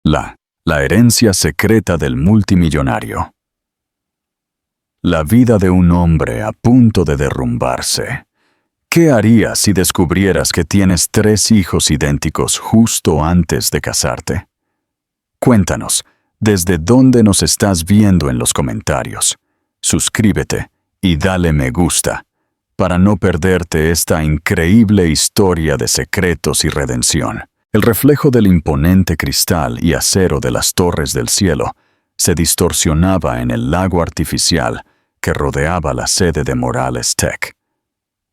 La herencia secreta del multimillonario. La vida de un hombre a punto de derrumbarse. ¿Qué harías si descubrieras que tienes 3 hijos idénticos justo antes de casarte? Cuéntanos, ¿desde dónde nos estás viendo en los comentarios? Suscríbete y dale me gusta para no perderte esta increíble historia de secretos y redención. El reflejo del imponente cristal y acero de las torres del cielo se distorsionaba en el lago artificial que rodeaba la sede de Morales Tech.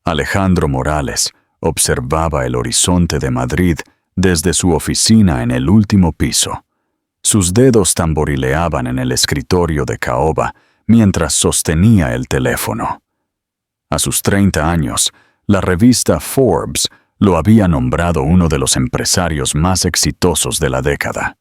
Alejandro Morales observaba el horizonte de Madrid desde su oficina en el último piso. Sus dedos tamborileaban en el escritorio de caoba mientras sostenía el teléfono. A sus 30 años, la revista Forbes lo había nombrado uno de los empresarios más exitosos de la década.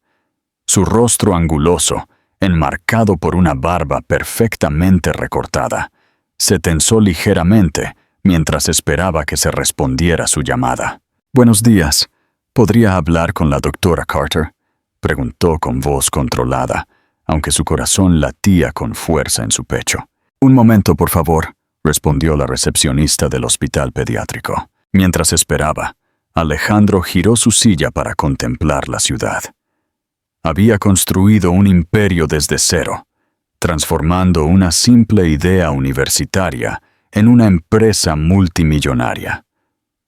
Su rostro anguloso, enmarcado por una barba perfectamente recortada, se tensó ligeramente mientras esperaba que se respondiera su llamada. «Buenos días. ¿Podría hablar con la doctora Carter?», preguntó con voz controlada, aunque su corazón latía con fuerza en su pecho. «Un momento, por favor», respondió la recepcionista del hospital pediátrico. Mientras esperaba, Alejandro giró su silla para contemplar la ciudad. Había construido un imperio desde cero, transformando una simple idea universitaria en una empresa multimillonaria.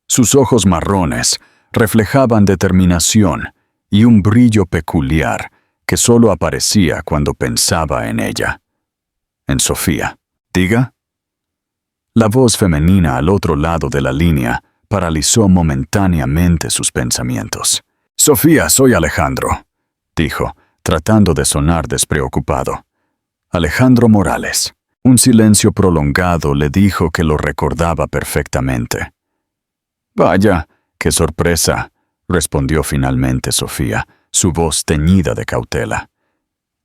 Sus ojos marrones reflejaban determinación y un brillo peculiar que solo aparecía cuando pensaba en ella. En Sofía. «Diga». La voz femenina al otro lado de la línea paralizó momentáneamente sus pensamientos. «Sofía, soy Alejandro», dijo, tratando de sonar despreocupado. «Alejandro Morales». Un silencio prolongado le dijo que lo recordaba perfectamente. «Vaya, qué sorpresa», respondió finalmente Sofía, su voz teñida de cautela.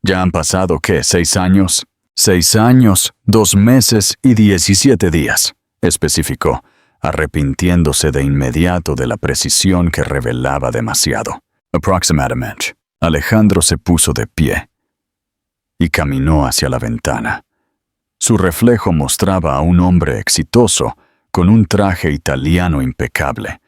«¿Ya han pasado, qué, 6 años?» 6 años, 2 meses y 17 días, especificó, arrepintiéndose de inmediato de la precisión que revelaba demasiado. «Aproximadamente». Alejandro se puso de pie y caminó hacia la ventana. Su reflejo mostraba a un hombre exitoso, con un traje italiano impecable,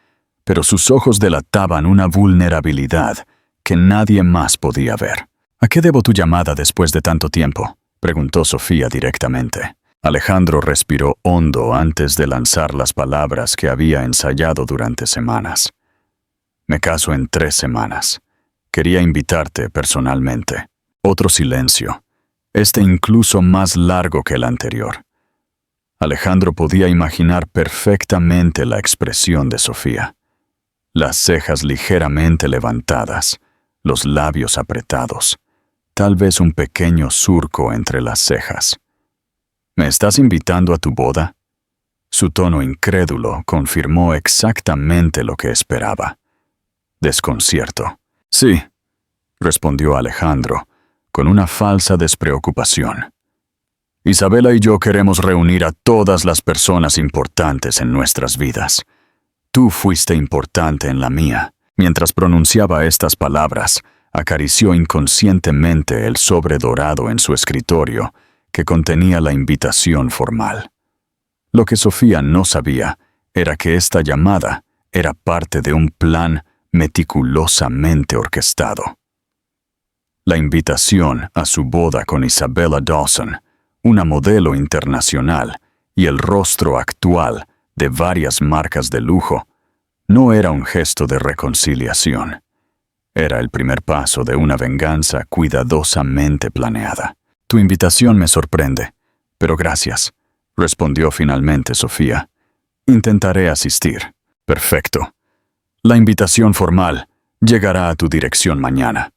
pero sus ojos delataban una vulnerabilidad que nadie más podía ver. «¿A qué debo tu llamada después de tanto tiempo?», preguntó Sofía directamente. Alejandro respiró hondo antes de lanzar las palabras que había ensayado durante semanas. «Me caso en 3 semanas. Quería invitarte personalmente». Otro silencio, este incluso más largo que el anterior. Alejandro podía imaginar perfectamente la expresión de Sofía. Las cejas ligeramente levantadas, los labios apretados, tal vez un pequeño surco entre las cejas. «¿Me estás invitando a tu boda?». Su tono incrédulo confirmó exactamente lo que esperaba. Desconcierto. «Sí», respondió Alejandro, con una falsa despreocupación. «Isabela y yo queremos reunir a todas las personas importantes en nuestras vidas. Tú fuiste importante en la mía». Mientras pronunciaba estas palabras, acarició inconscientemente el sobre dorado en su escritorio que contenía la invitación formal. Lo que Sofía no sabía era que esta llamada era parte de un plan meticulosamente orquestado. La invitación a su boda con Isabella Dawson, una modelo internacional y el rostro actual de varias marcas de lujo, no era un gesto de reconciliación. Era el primer paso de una venganza cuidadosamente planeada. «Tu invitación me sorprende, pero gracias», respondió finalmente Sofía. «Intentaré asistir». «Perfecto. La invitación formal llegará a tu dirección mañana»,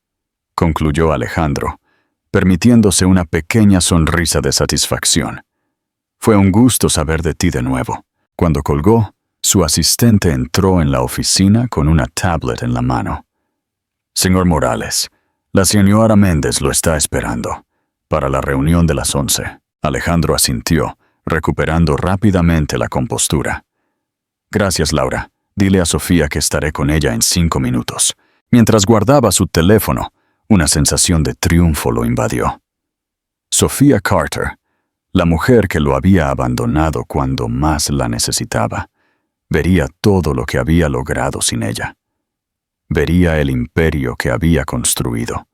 concluyó Alejandro, permitiéndose una pequeña sonrisa de satisfacción. «Fue un gusto saber de ti de nuevo». Cuando colgó, su asistente entró en la oficina con una tablet en la mano. «Señor Morales, la señora Méndez lo está esperando para la reunión de las 11. Alejandro asintió, recuperando rápidamente la compostura. «Gracias, Laura. Dile a Sofía que estaré con ella en 5 minutos». Mientras guardaba su teléfono, Una sensación de triunfo lo invadió. Sophia Carter, la mujer que lo había abandonado cuando más la necesitaba, vería todo lo que había logrado sin ella. Vería el imperio que había construido.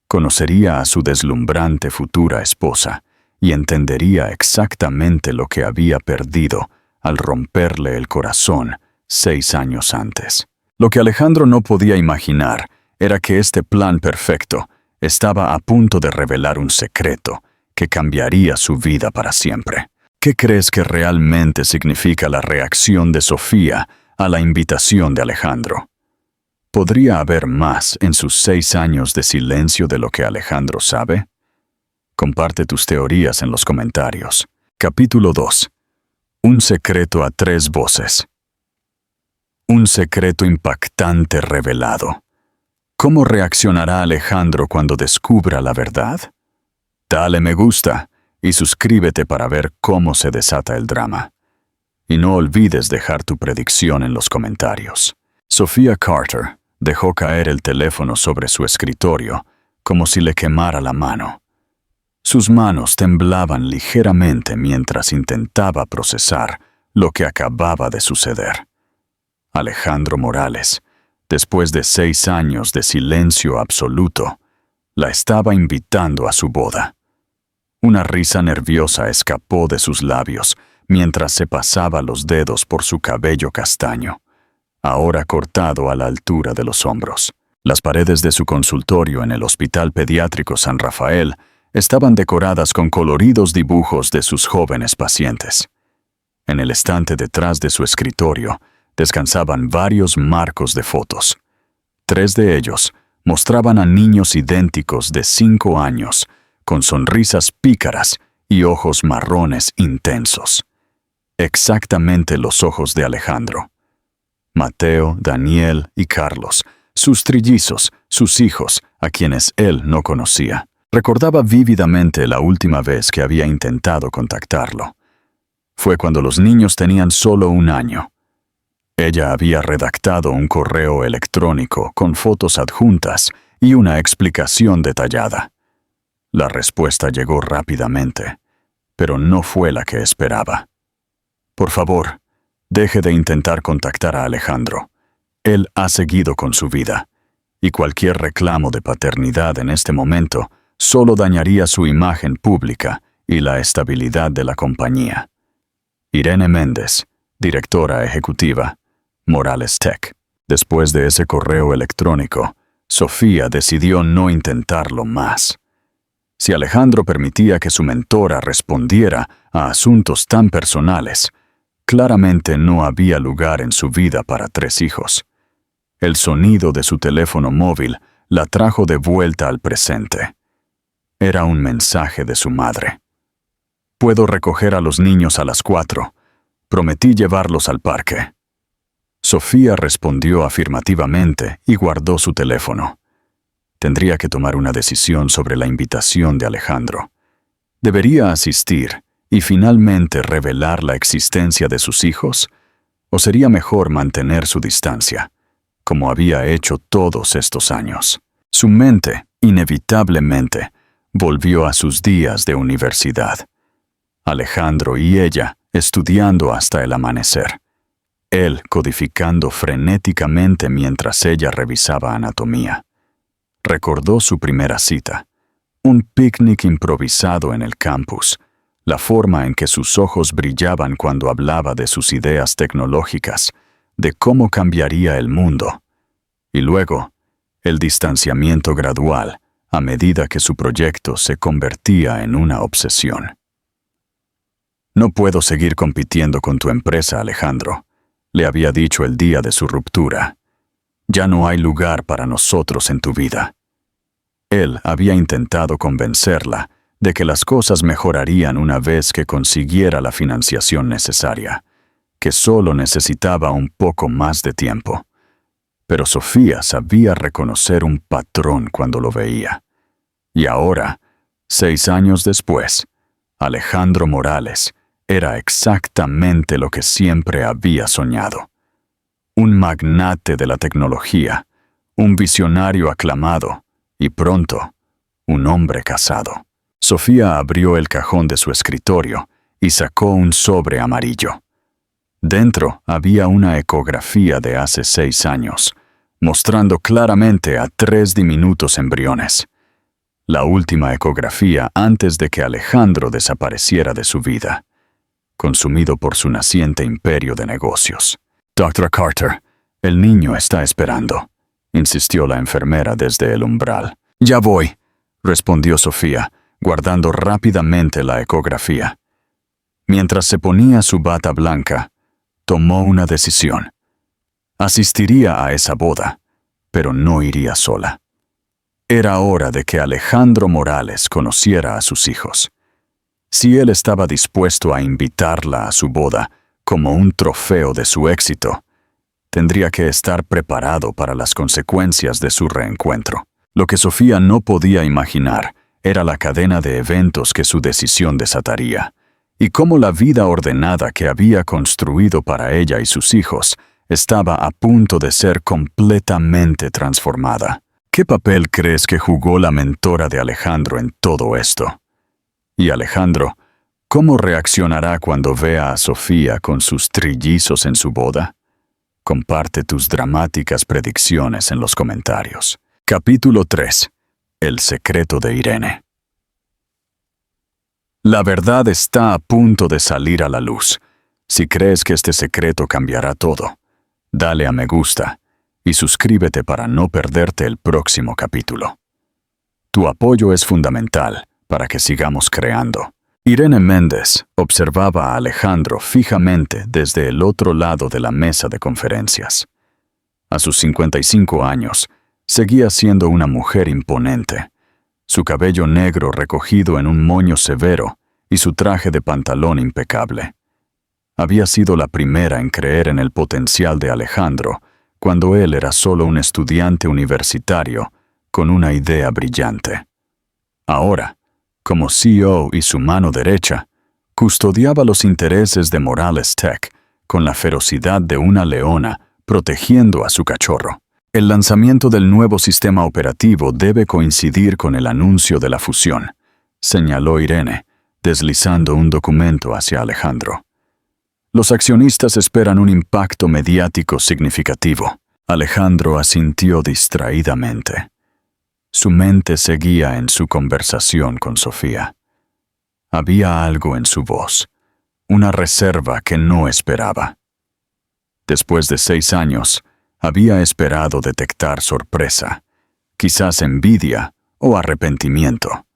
Conocería a su deslumbrante futura esposa y entendería exactamente lo que había perdido al romperle el corazón 6 años antes. Lo que Alejandro no podía imaginar era que este plan perfecto estaba a punto de revelar un secreto que cambiaría su vida para siempre. ¿Qué crees que realmente significa la reacción de Sofía a la invitación de Alejandro? ¿Podría haber más en sus 6 años de silencio de lo que Alejandro sabe? Comparte tus teorías en los comentarios. Capítulo 2. Un secreto a 3 voces. Un secreto impactante revelado. ¿Cómo reaccionará Alejandro cuando descubra la verdad? Dale me gusta y suscríbete para ver cómo se desata el drama. Y no olvides dejar tu predicción en los comentarios. Sophia Carter dejó caer el teléfono sobre su escritorio como si le quemara la mano. Sus manos temblaban ligeramente mientras intentaba procesar lo que acababa de suceder. Alejandro Morales, después de 6 años de silencio absoluto, la estaba invitando a su boda. Una risa nerviosa escapó de sus labios mientras se pasaba los dedos por su cabello castaño, ahora cortado a la altura de los hombros. Las paredes de su consultorio en el Hospital Pediátrico San Rafael estaban decoradas con coloridos dibujos de sus jóvenes pacientes. En el estante detrás de su escritorio descansaban varios marcos de fotos. 3 de ellos mostraban a niños idénticos de 5 años, con sonrisas pícaras y ojos marrones intensos. Exactamente los ojos de Alejandro. Mateo, Daniel y Carlos, sus trillizos, sus hijos, a quienes él no conocía. Recordaba vívidamente la última vez que había intentado contactarlo. Fue cuando los niños tenían solo 1 año. Ella había redactado un correo electrónico con fotos adjuntas y una explicación detallada. La respuesta llegó rápidamente, pero no fue la que esperaba. Por favor, deje de intentar contactar a Alejandro. Él ha seguido con su vida, y cualquier reclamo de paternidad en este momento solo dañaría su imagen pública y la estabilidad de la compañía. Irene Méndez, directora ejecutiva, Morales Tech. Después de ese correo electrónico, Sofía decidió no intentarlo más. Si Alejandro permitía que su mentora respondiera a asuntos tan personales, claramente no había lugar en su vida para 3 hijos. El sonido de su teléfono móvil la trajo de vuelta al presente. Era un mensaje de su madre. «Puedo recoger a los niños a las 4. Prometí llevarlos al parque». Sofía respondió afirmativamente y guardó su teléfono. Tendría que tomar una decisión sobre la invitación de Alejandro. ¿Debería asistir y finalmente revelar la existencia de sus hijos? ¿O sería mejor mantener su distancia, como había hecho todos estos años? Su mente, inevitablemente, volvió a sus días de universidad. Alejandro y ella estudiando hasta el amanecer. Él codificando frenéticamente mientras ella revisaba anatomía. Recordó su primera cita, un picnic improvisado en el campus, la forma en que sus ojos brillaban cuando hablaba de sus ideas tecnológicas, de cómo cambiaría el mundo. Y luego, el distanciamiento gradual a medida que su proyecto se convertía en una obsesión. «No puedo seguir compitiendo con tu empresa, Alejandro», le había dicho el día de su ruptura. «Ya no hay lugar para nosotros en tu vida». Él había intentado convencerla de que las cosas mejorarían una vez que consiguiera la financiación necesaria, que solo necesitaba un poco más de tiempo. Pero Sofía sabía reconocer un patrón cuando lo veía. Y ahora, 6 años después, Alejandro Morales era exactamente lo que siempre había soñado. Un magnate de la tecnología, un visionario aclamado, Y pronto, un hombre casado. Sofía abrió el cajón de su escritorio y sacó un sobre amarillo. Dentro había una ecografía de hace 6 años, mostrando claramente a 3 diminutos embriones. La última ecografía antes de que Alejandro desapareciera de su vida, consumido por su naciente imperio de negocios. Dr. Carter, el niño está esperando, insistió la enfermera desde el umbral. Ya voy, respondió Sofía, guardando rápidamente la ecografía. Mientras se ponía su bata blanca, tomó una decisión. Asistiría a esa boda, pero no iría sola. Era hora de que Alejandro Morales conociera a sus hijos. Si él estaba dispuesto a invitarla a su boda como un trofeo de su éxito, tendría que estar preparado para las consecuencias de su reencuentro. Lo que Sofía no podía imaginar era la cadena de eventos que su decisión desataría, y cómo la vida ordenada que había construido para ella y sus hijos estaba a punto de ser completamente transformada. ¿Qué papel crees que jugó la mentora de Alejandro en todo esto? Y Alejandro, ¿cómo reaccionará cuando vea a Sofía con sus trillizos en su boda? Comparte tus dramáticas predicciones en los comentarios. Capítulo 3. El secreto de Irene. La verdad está a punto de salir a la luz. Si crees que este secreto cambiará todo, dale a me gusta y suscríbete para no perderte el próximo capítulo. Tu apoyo es fundamental para que sigamos creando. Irene Méndez observaba a Alejandro fijamente desde el otro lado de la mesa de conferencias. A sus 55 años, seguía siendo una mujer imponente. Su cabello negro recogido en un moño severo y su traje de pantalón impecable. Había sido la primera en creer en el potencial de Alejandro cuando él era solo un estudiante universitario con una idea brillante. Ahora, como CEO y su mano derecha, custodiaba los intereses de Morales Tech con la ferocidad de una leona protegiendo a su cachorro. El lanzamiento del nuevo sistema operativo debe coincidir con el anuncio de la fusión, señaló Irene, deslizando un documento hacia Alejandro. Los accionistas esperan un impacto mediático significativo. Alejandro asintió distraídamente. Su mente seguía en su conversación con Sofía. Había algo en su voz, una reserva que no esperaba. Después de 6 años, había esperado detectar sorpresa, quizás envidia o arrepentimiento.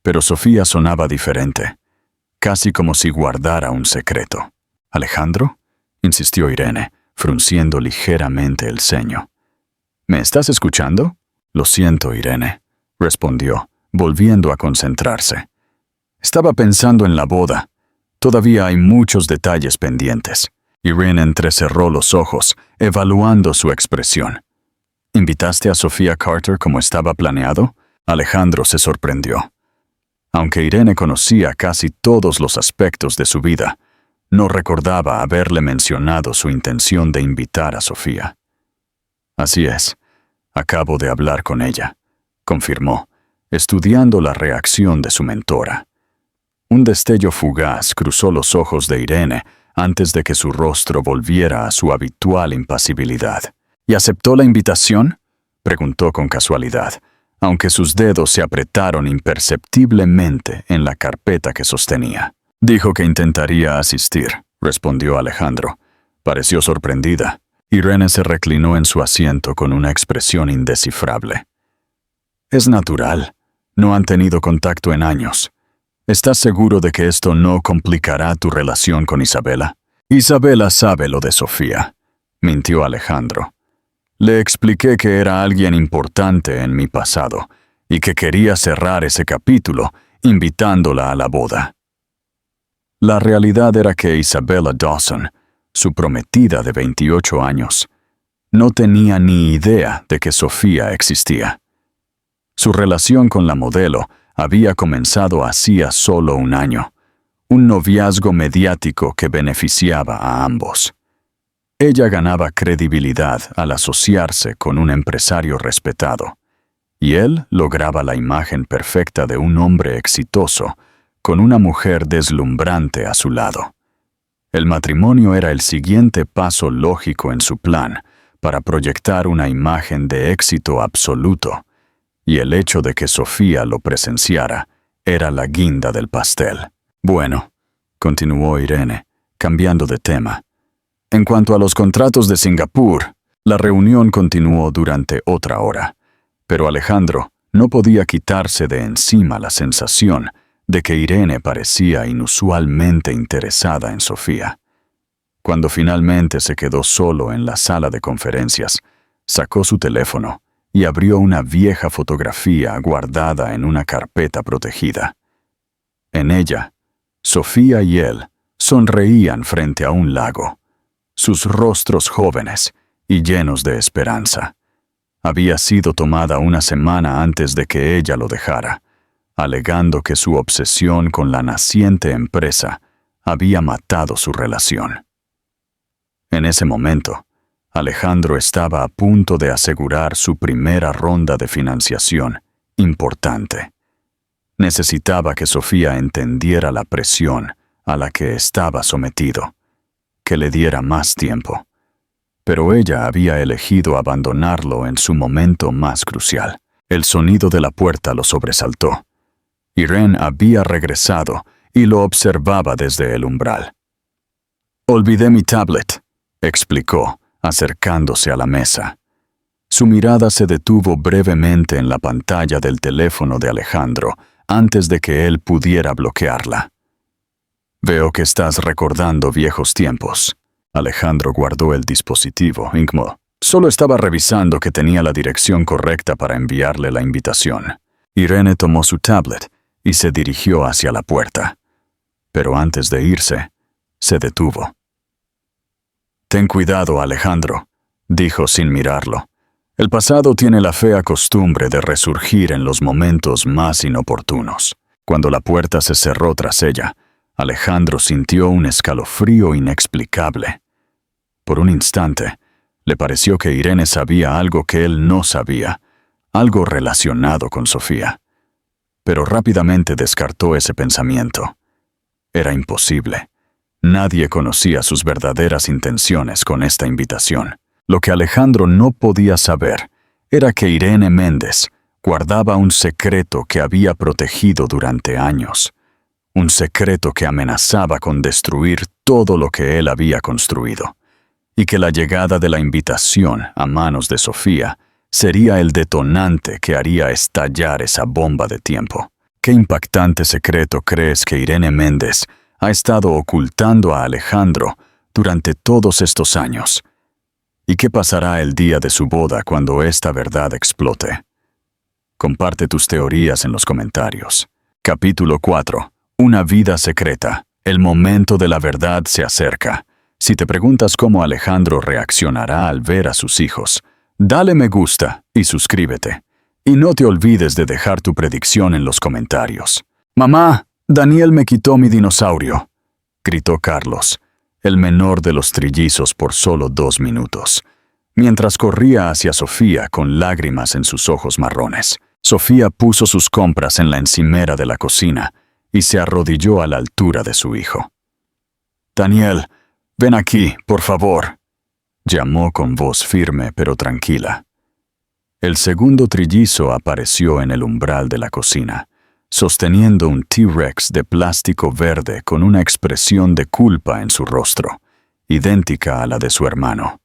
Pero Sofía sonaba diferente, casi como si guardara un secreto. ¿Alejandro?, insistió Irene, frunciendo ligeramente el ceño. ¿Me estás escuchando? Lo siento, Irene, respondió, volviendo a concentrarse. Estaba pensando en la boda. Todavía hay muchos detalles pendientes. Irene entrecerró los ojos, evaluando su expresión. ¿Invitaste a Sofía Carter como estaba planeado? Alejandro se sorprendió. Aunque Irene conocía casi todos los aspectos de su vida, no recordaba haberle mencionado su intención de invitar a Sofía. Así es, acabo de hablar con ella, confirmó, estudiando la reacción de su mentora. Un destello fugaz cruzó los ojos de Irene antes de que su rostro volviera a su habitual impasibilidad. ¿Y aceptó la invitación?, preguntó con casualidad, aunque sus dedos se apretaron imperceptiblemente en la carpeta que sostenía. Dijo que intentaría asistir, respondió Alejandro. Pareció sorprendida. Irene se reclinó en su asiento con una expresión indescifrable. Es natural. No han tenido contacto en años. ¿Estás seguro de que esto no complicará tu relación con Isabela? Isabela sabe lo de Sofía, mintió Alejandro. Le expliqué que era alguien importante en mi pasado y que quería cerrar ese capítulo invitándola a la boda. La realidad era que Isabella Dawson, su prometida de 28 años, no tenía ni idea de que Sofía existía. Su relación con la modelo había comenzado hacía solo un año, un noviazgo mediático que beneficiaba a ambos. Ella ganaba credibilidad al asociarse con un empresario respetado, y él lograba la imagen perfecta de un hombre exitoso, con una mujer deslumbrante a su lado. El matrimonio era el siguiente paso lógico en su plan para proyectar una imagen de éxito absoluto, y el hecho de que Sofía lo presenciara era la guinda del pastel. Bueno, continuó Irene, cambiando de tema. En cuanto a los contratos de Singapur, la reunión continuó durante otra hora, pero Alejandro no podía quitarse de encima la sensación de que Irene parecía inusualmente interesada en Sofía. Cuando finalmente se quedó solo en la sala de conferencias, sacó su teléfono y abrió una vieja fotografía guardada en una carpeta protegida. En ella, Sofía y él sonreían frente a un lago, sus rostros jóvenes y llenos de esperanza. Había sido tomada una semana antes de que ella lo dejara, alegando que su obsesión con la naciente empresa había matado su relación. En ese momento, Alejandro estaba a punto de asegurar su primera ronda de financiación importante. Necesitaba que Sofía entendiera la presión a la que estaba sometido, que le diera más tiempo. Pero ella había elegido abandonarlo en su momento más crucial. El sonido de la puerta lo sobresaltó. Irene había regresado y lo observaba desde el umbral. «Olvidé mi tablet», explicó, acercándose a la mesa. Su mirada se detuvo brevemente en la pantalla del teléfono de Alejandro antes de que él pudiera bloquearla. «Veo que estás recordando viejos tiempos». Alejandro guardó el dispositivo. Solo estaba revisando que tenía la dirección correcta para enviarle la invitación. Irene tomó su tablet y se dirigió hacia la puerta. Pero antes de irse, se detuvo. «Ten cuidado, Alejandro», dijo sin mirarlo. «El pasado tiene la fea costumbre de resurgir en los momentos más inoportunos». Cuando la puerta se cerró tras ella, Alejandro sintió un escalofrío inexplicable. Por un instante, le pareció que Irene sabía algo que él no sabía, algo relacionado con Sofía. Pero rápidamente descartó ese pensamiento. Era imposible. Nadie conocía sus verdaderas intenciones con esta invitación. Lo que Alejandro no podía saber era que Irene Méndez guardaba un secreto que había protegido durante años. Un secreto que amenazaba con destruir todo lo que él había construido. Y que la llegada de la invitación a manos de Sofía sería el detonante que haría estallar esa bomba de tiempo. ¿Qué impactante secreto crees que Irene Méndez ha estado ocultando a Alejandro durante todos estos años? ¿Y qué pasará el día de su boda cuando esta verdad explote? Comparte tus teorías en los comentarios. Capítulo 4. Una vida secreta. El momento de la verdad se acerca. Si te preguntas cómo Alejandro reaccionará al ver a sus hijos, dale me gusta y suscríbete. Y no te olvides de dejar tu predicción en los comentarios. «Mamá, Daniel me quitó mi dinosaurio», gritó Carlos, el menor de los trillizos por solo 2 minutos, mientras corría hacia Sofía con lágrimas en sus ojos marrones. Sofía puso sus compras en la encimera de la cocina y se arrodilló a la altura de su hijo. «Daniel, ven aquí, por favor», llamó con voz firme pero tranquila. El segundo trillizo apareció en el umbral de la cocina, sosteniendo un T-Rex de plástico verde con una expresión de culpa en su rostro, idéntica a la de su hermano.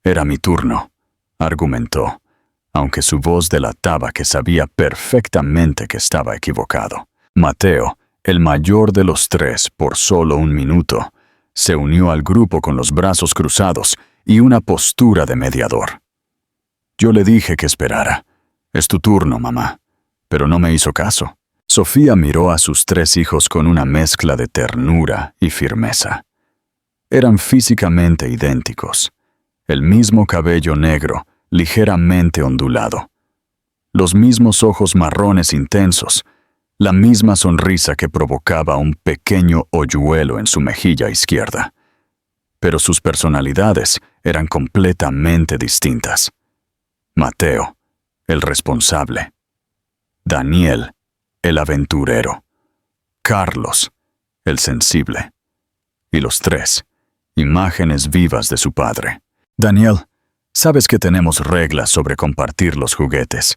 «Era mi turno», argumentó, aunque su voz delataba que sabía perfectamente que estaba equivocado. Mateo, el mayor de los 3 por solo 1 minuto, se unió al grupo con los brazos cruzados y una postura de mediador. «Yo le dije que esperara. Es tu turno, mamá». Pero no me hizo caso. Sofía miró a sus 3 hijos con una mezcla de ternura y firmeza. Eran físicamente idénticos. El mismo cabello negro, ligeramente ondulado. Los mismos ojos marrones intensos. La misma sonrisa que provocaba un pequeño hoyuelo en su mejilla izquierda. Pero sus personalidades eran completamente distintas. Mateo, el responsable; Daniel, el aventurero; Carlos, el sensible. Y los tres, imágenes vivas de su padre. «Daniel, sabes que tenemos reglas sobre compartir los juguetes»,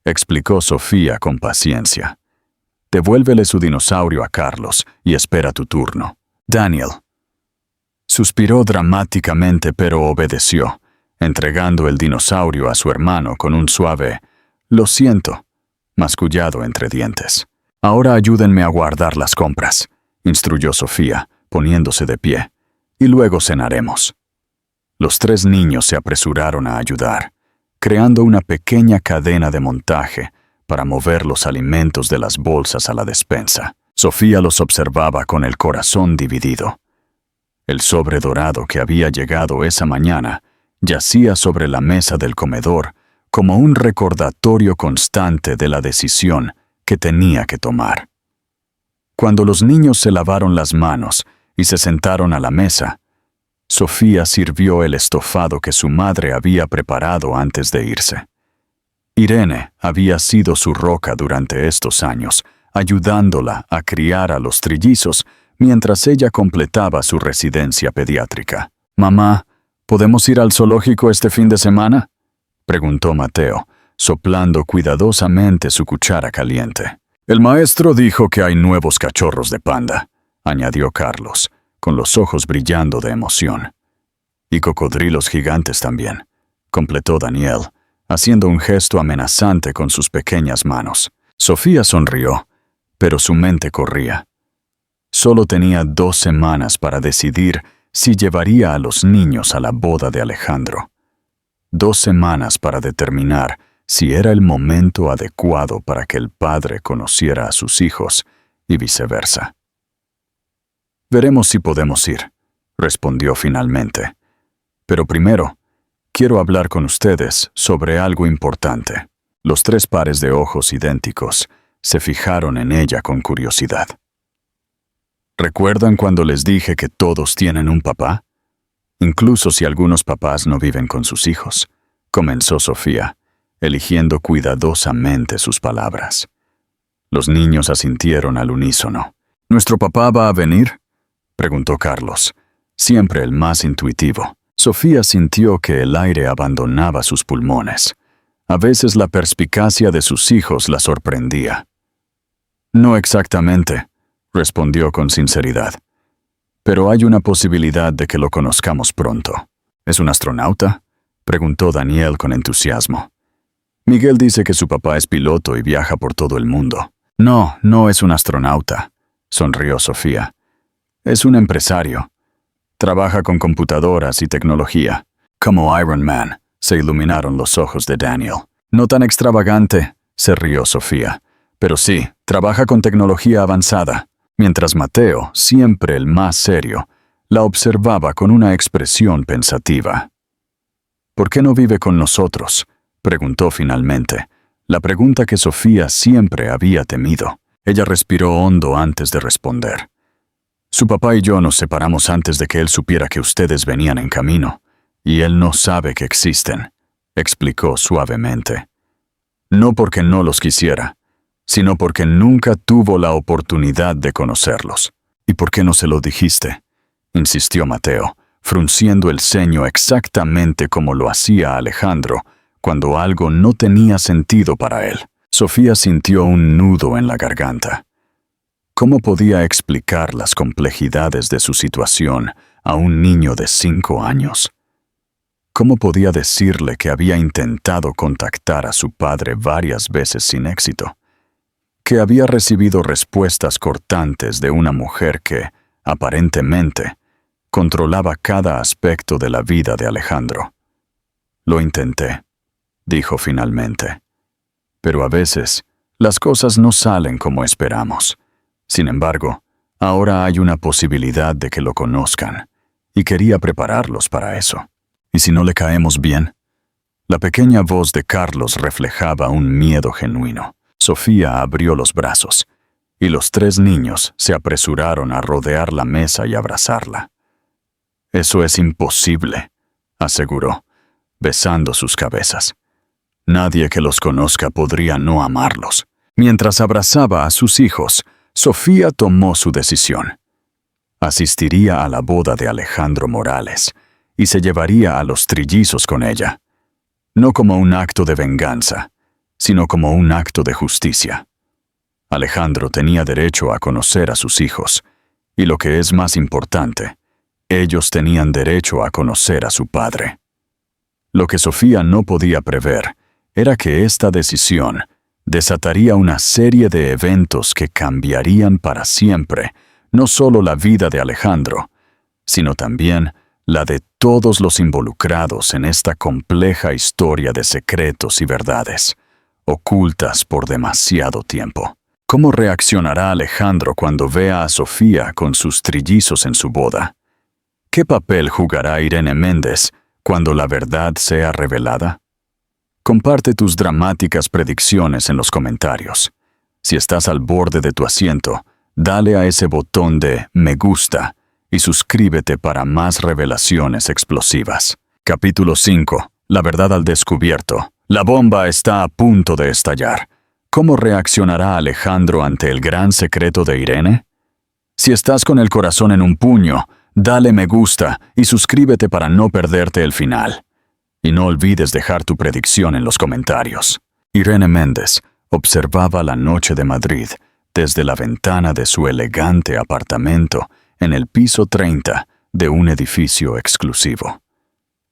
explicó Sofía con paciencia. «Devuélvele su dinosaurio a Carlos y espera tu turno». Daniel suspiró dramáticamente, pero obedeció, entregando el dinosaurio a su hermano con un suave «lo siento», mascullado entre dientes. «Ahora ayúdenme a guardar las compras», instruyó Sofía, poniéndose de pie, «y luego cenaremos». Los tres niños se apresuraron a ayudar, creando una pequeña cadena de montaje para mover los alimentos de las bolsas a la despensa. Sofía los observaba con el corazón dividido. El sobre dorado que había llegado esa mañana yacía sobre la mesa del comedor como un recordatorio constante de la decisión que tenía que tomar. Cuando los niños se lavaron las manos y se sentaron a la mesa, Sofía sirvió el estofado que su madre había preparado antes de irse. Irene había sido su roca durante estos años, ayudándola a criar a los trillizos mientras ella completaba su residencia pediátrica. «Mamá, ¿podemos ir al zoológico este fin de semana?», preguntó Mateo, soplando cuidadosamente su cuchara caliente. «El maestro dijo que hay nuevos cachorros de panda», añadió Carlos, con los ojos brillando de emoción. «Y cocodrilos gigantes también», completó Daniel, haciendo un gesto amenazante con sus pequeñas manos. Sofía sonrió, pero su mente corría. Solo tenía 2 semanas para decidir si llevaría a los niños a la boda de Alejandro. 2 semanas para determinar si era el momento adecuado para que el padre conociera a sus hijos y viceversa. «Veremos si podemos ir», respondió finalmente. «Pero primero, quiero hablar con ustedes sobre algo importante». Los 3 pares de ojos idénticos se fijaron en ella con curiosidad. «¿Recuerdan cuando les dije que todos tienen un papá? Incluso si algunos papás no viven con sus hijos», comenzó Sofía, eligiendo cuidadosamente sus palabras. Los niños asintieron al unísono. «¿Nuestro papá va a venir?», preguntó Carlos, siempre el más intuitivo. Sofía sintió que el aire abandonaba sus pulmones. A veces la perspicacia de sus hijos la sorprendía. «No exactamente», respondió con sinceridad. «Pero hay una posibilidad de que lo conozcamos pronto». «¿Es un astronauta?», preguntó Daniel con entusiasmo. «Miguel dice que su papá es piloto y viaja por todo el mundo». «No, no es un astronauta», sonrió Sofía. «Es un empresario. Trabaja con computadoras y tecnología». «Como Iron Man», se iluminaron los ojos de Daniel. «No tan extravagante», se rió Sofía. «Pero sí, trabaja con tecnología avanzada». Mientras Mateo, siempre el más serio, la observaba con una expresión pensativa. «¿Por qué no vive con nosotros?», preguntó finalmente, la pregunta que Sofía siempre había temido. Ella respiró hondo antes de responder. «Su papá y yo nos separamos antes de que él supiera que ustedes venían en camino, y él no sabe que existen», explicó suavemente. «No porque no los quisiera, sino porque nunca tuvo la oportunidad de conocerlos». «¿Y por qué no se lo dijiste?», insistió Mateo, frunciendo el ceño exactamente como lo hacía Alejandro cuando algo no tenía sentido para él. Sofía sintió un nudo en la garganta. ¿Cómo podía explicar las complejidades de su situación a un niño de 5 años? ¿Cómo podía decirle que había intentado contactar a su padre varias veces sin éxito? Que había recibido respuestas cortantes de una mujer que, aparentemente, controlaba cada aspecto de la vida de Alejandro. «Lo intenté», dijo finalmente. «Pero a veces, las cosas no salen como esperamos. Sin embargo, ahora hay una posibilidad de que lo conozcan, y quería prepararlos para eso. ¿Y si no le caemos bien?». La pequeña voz de Carlos reflejaba un miedo genuino. Sofía abrió los brazos, y los 3 niños se apresuraron a rodear la mesa y abrazarla. «Eso es imposible», aseguró, besando sus cabezas. Nadie que los conozca podría no amarlos. Mientras abrazaba a sus hijos, Sofía tomó su decisión. Asistiría a la boda de Alejandro Morales y se llevaría a los trillizos con ella, no como un acto de venganza, sino como un acto de justicia. Alejandro tenía derecho a conocer a sus hijos, y lo que es más importante, ellos tenían derecho a conocer a su padre. Lo que Sofía no podía prever era que esta decisión desataría una serie de eventos que cambiarían para siempre no solo la vida de Alejandro, sino también la de todos los involucrados en esta compleja historia de secretos y verdades, ocultas por demasiado tiempo. ¿Cómo reaccionará Alejandro cuando vea a Sofía con sus trillizos en su boda? ¿Qué papel jugará Irene Méndez cuando la verdad sea revelada? Comparte tus dramáticas predicciones en los comentarios. Si estás al borde de tu asiento, dale a ese botón de me gusta y suscríbete para más revelaciones explosivas. Capítulo 5. La verdad al descubierto. La bomba está a punto de estallar. ¿Cómo reaccionará Alejandro ante el gran secreto de Irene? Si estás con el corazón en un puño, dale me gusta y suscríbete para no perderte el final. Y no olvides dejar tu predicción en los comentarios. Irene Méndez observaba la noche de Madrid desde la ventana de su elegante apartamento en el piso 30 de un edificio exclusivo.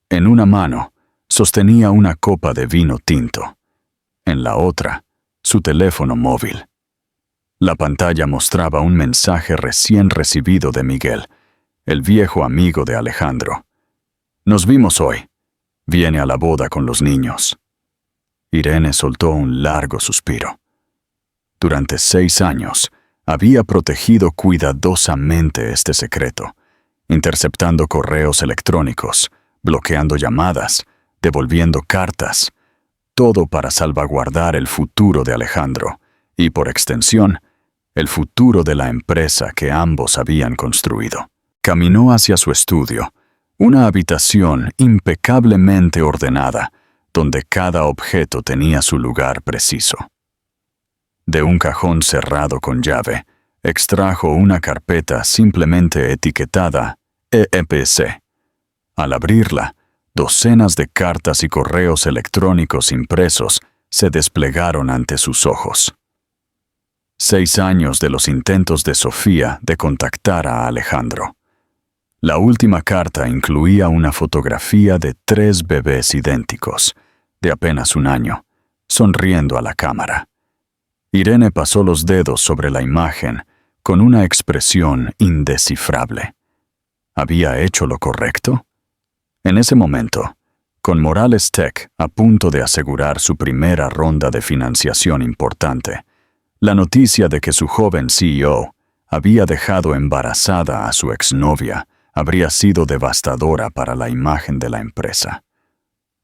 En una mano, sostenía una copa de vino tinto. En la otra, su teléfono móvil. La pantalla mostraba un mensaje recién recibido de Miguel, el viejo amigo de Alejandro. Nos vimos hoy. Viene a la boda con los niños. Irene soltó un largo suspiro. Durante 6 años, había protegido cuidadosamente este secreto, interceptando correos electrónicos, bloqueando llamadas, devolviendo cartas, todo para salvaguardar el futuro de Alejandro y, por extensión, el futuro de la empresa que ambos habían construido. Caminó hacia su estudio, una habitación impecablemente ordenada, donde cada objeto tenía su lugar preciso. De un cajón cerrado con llave, extrajo una carpeta simplemente etiquetada EPC. Al abrirla, docenas de cartas y correos electrónicos impresos se desplegaron ante sus ojos. 6 años de los intentos de Sofía de contactar a Alejandro. La última carta incluía una fotografía de 3 bebés idénticos, de apenas 1 año, sonriendo a la cámara. Irene pasó los dedos sobre la imagen con una expresión indescifrable. ¿Había hecho lo correcto? En ese momento, con Morales Tech a punto de asegurar su primera ronda de financiación importante, la noticia de que su joven CEO había dejado embarazada a su exnovia habría sido devastadora para la imagen de la empresa.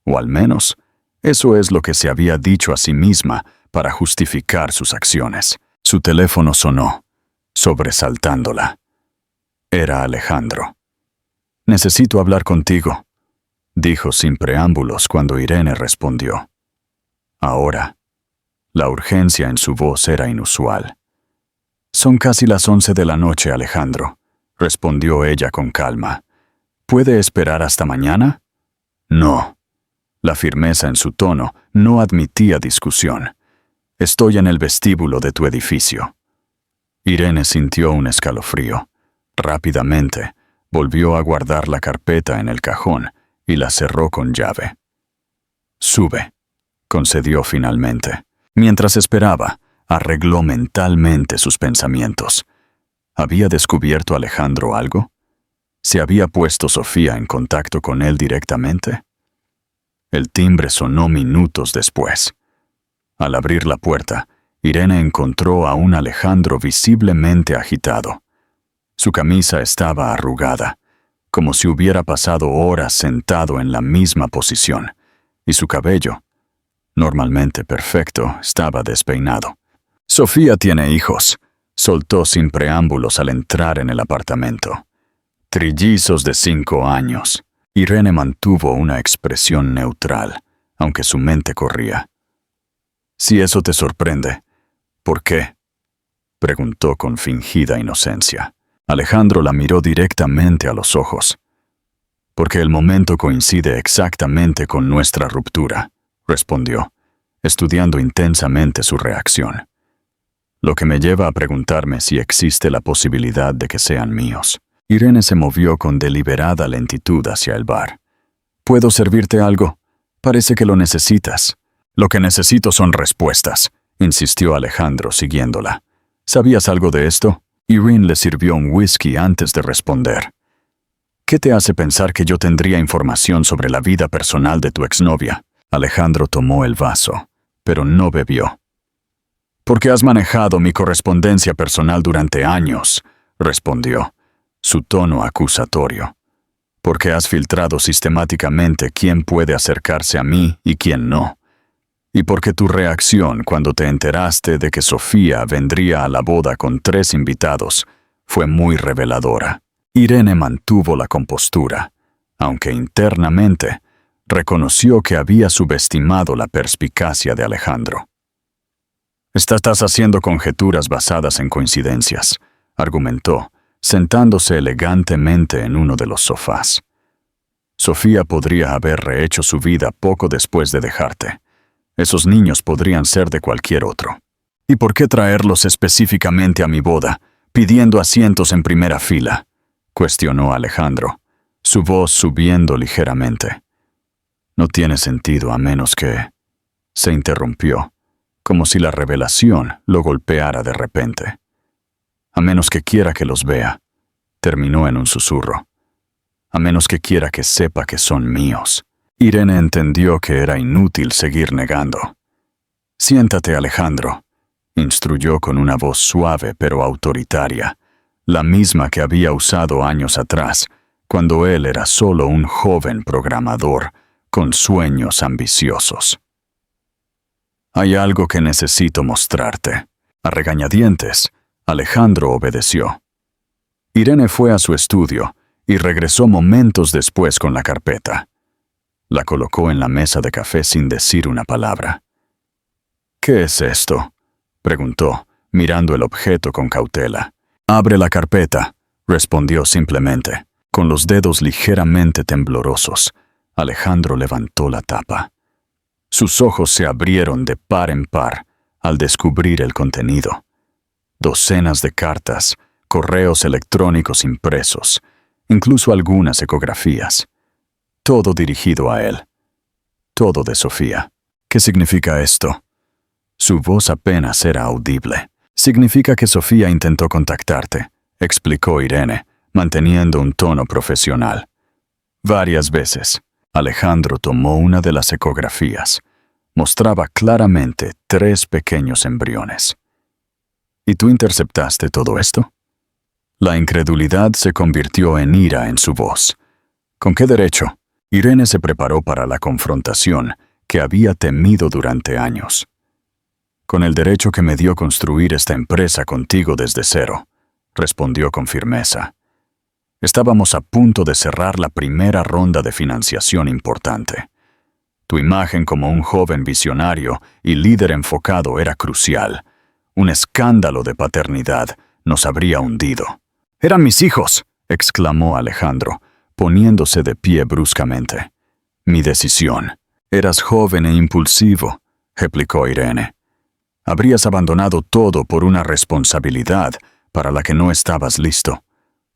O al menos, eso es lo que se había dicho a sí misma para justificar sus acciones. Su teléfono sonó, sobresaltándola. Era Alejandro. «Necesito hablar contigo», dijo sin preámbulos cuando Irene respondió. Ahora, la urgencia en su voz era inusual. «Son casi las 11 de la noche, Alejandro», respondió ella con calma. «¿Puede esperar hasta mañana?» «No». La firmeza en su tono no admitía discusión. «Estoy en el vestíbulo de tu edificio». Irene sintió un escalofrío. Rápidamente, volvió a guardar la carpeta en el cajón y la cerró con llave. «Sube», concedió finalmente. Mientras esperaba, arregló mentalmente sus pensamientos. ¿Había descubierto Alejandro algo? ¿Se había puesto Sofía en contacto con él directamente? El timbre sonó minutos después. Al abrir la puerta, Irene encontró a un Alejandro visiblemente agitado. Su camisa estaba arrugada, como si hubiera pasado horas sentado en la misma posición, y su cabello, normalmente perfecto, estaba despeinado. «Sofía tiene hijos», soltó sin preámbulos al entrar en el apartamento. «Trillizos de 5 años». Irene mantuvo una expresión neutral, aunque su mente corría. Si eso te sorprende, ¿por qué?, preguntó con fingida inocencia. Alejandro la miró directamente a los ojos. Porque el momento coincide exactamente con nuestra ruptura, respondió, estudiando intensamente su reacción. Lo que me lleva a preguntarme si existe la posibilidad de que sean míos. Irene se movió con deliberada lentitud hacia el bar. ¿Puedo servirte algo? Parece que lo necesitas. Lo que necesito son respuestas, insistió Alejandro siguiéndola. ¿Sabías algo de esto? Irene le sirvió un whisky antes de responder. ¿Qué te hace pensar que yo tendría información sobre la vida personal de tu exnovia? Alejandro tomó el vaso, pero no bebió. Porque has manejado mi correspondencia personal durante años, respondió, su tono acusatorio. Porque has filtrado sistemáticamente quién puede acercarse a mí y quién no. Y porque tu reacción cuando te enteraste de que Sofía vendría a la boda con 3 invitados fue muy reveladora. Irene mantuvo la compostura, aunque internamente reconoció que había subestimado la perspicacia de Alejandro. Estás haciendo conjeturas basadas en coincidencias, argumentó, sentándose elegantemente en uno de los sofás. Sofía podría haber rehecho su vida poco después de dejarte. Esos niños podrían ser de cualquier otro. ¿Y por qué traerlos específicamente a mi boda, pidiendo asientos en primera fila?, cuestionó Alejandro, su voz subiendo ligeramente. No tiene sentido a menos que... Se interrumpió, como si la revelación lo golpeara de repente. A menos que quiera que los vea, terminó en un susurro. A menos que quiera que sepa que son míos. Irene entendió que era inútil seguir negando. Siéntate, Alejandro, instruyó con una voz suave pero autoritaria, la misma que había usado años atrás, cuando él era solo un joven programador con sueños ambiciosos. Hay algo que necesito mostrarte. A regañadientes, Alejandro obedeció. Irene fue a su estudio y regresó momentos después con la carpeta. La colocó en la mesa de café sin decir una palabra. ¿Qué es esto?, preguntó, mirando el objeto con cautela. Abre la carpeta, respondió simplemente. Con los dedos ligeramente temblorosos, Alejandro levantó la tapa. Sus ojos se abrieron de par en par al descubrir el contenido. Docenas de cartas, correos electrónicos impresos, incluso algunas ecografías. Todo dirigido a él. Todo de Sofía. ¿Qué significa esto? Su voz apenas era audible. Significa que Sofía intentó contactarte, explicó Irene, manteniendo un tono profesional. Varias veces. Alejandro tomó una de las ecografías. Mostraba claramente 3 pequeños embriones. ¿Y tú interceptaste todo esto? La incredulidad se convirtió en ira en su voz. ¿Con qué derecho? Irene se preparó para la confrontación que había temido durante años. Con el derecho que me dio construir esta empresa contigo desde cero, respondió con firmeza. Estábamos a punto de cerrar la primera ronda de financiación importante. Tu imagen como un joven visionario y líder enfocado era crucial. Un escándalo de paternidad nos habría hundido. «¡Eran mis hijos!», exclamó Alejandro, poniéndose de pie bruscamente. «Mi decisión. Eras joven e impulsivo», replicó Irene. «Habrías abandonado todo por una responsabilidad para la que no estabas listo.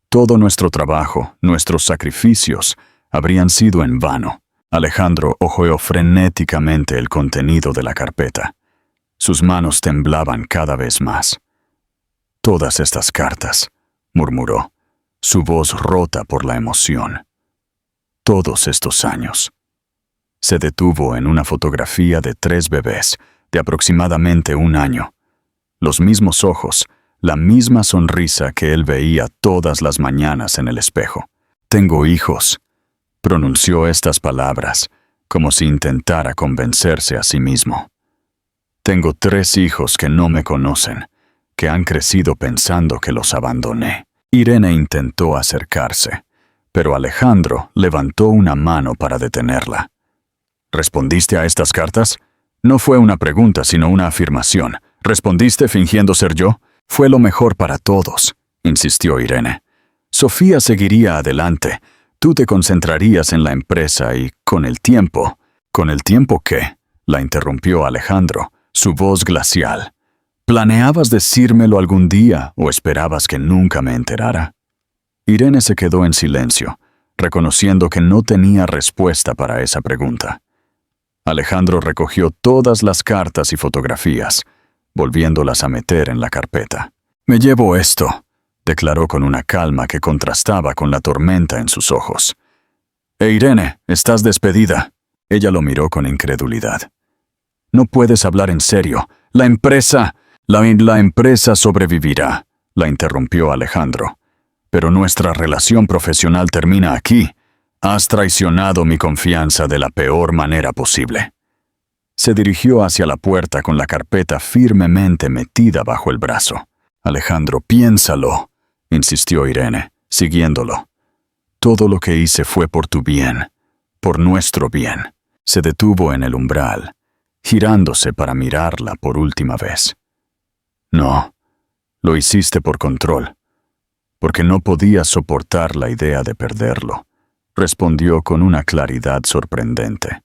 Todo nuestro trabajo, nuestros sacrificios, habrían sido en vano». Alejandro hojeó frenéticamente el contenido de la carpeta. Sus manos temblaban cada vez más. «Todas estas cartas», murmuró, su voz rota por la emoción. «Todos estos años». Se detuvo en una fotografía de 3 bebés, de aproximadamente 1 año. Los mismos ojos, la misma sonrisa que él veía todas las mañanas en el espejo. «Tengo hijos», pronunció estas palabras, como si intentara convencerse a sí mismo. «Tengo 3 hijos que no me conocen, que han crecido pensando que los abandoné». Irene intentó acercarse, pero Alejandro levantó una mano para detenerla. ¿Respondiste a estas cartas? No fue una pregunta, sino una afirmación. ¿Respondiste fingiendo ser yo? Fue lo mejor para todos, insistió Irene. Sofía seguiría adelante. Tú te concentrarías en la empresa y, con el tiempo... ¿Con el tiempo qué? La interrumpió Alejandro, su voz glacial. ¿Planeabas decírmelo algún día o esperabas que nunca me enterara? Irene se quedó en silencio, reconociendo que no tenía respuesta para esa pregunta. Alejandro recogió todas las cartas y fotografías, volviéndolas a meter en la carpeta. «Me llevo esto», declaró con una calma que contrastaba con la tormenta en sus ojos. «Irene, estás despedida». Ella lo miró con incredulidad. «No puedes hablar en serio. La empresa sobrevivirá», la interrumpió Alejandro. «Pero nuestra relación profesional termina aquí. Has traicionado mi confianza de la peor manera posible». Se dirigió hacia la puerta con la carpeta firmemente metida bajo el brazo. «Alejandro, piénsalo», insistió Irene, siguiéndolo. «Todo lo que hice fue por tu bien, por nuestro bien». Se detuvo en el umbral, girándose para mirarla por última vez. «No, lo hiciste por control, porque no podías soportar la idea de perderlo», respondió con una claridad sorprendente.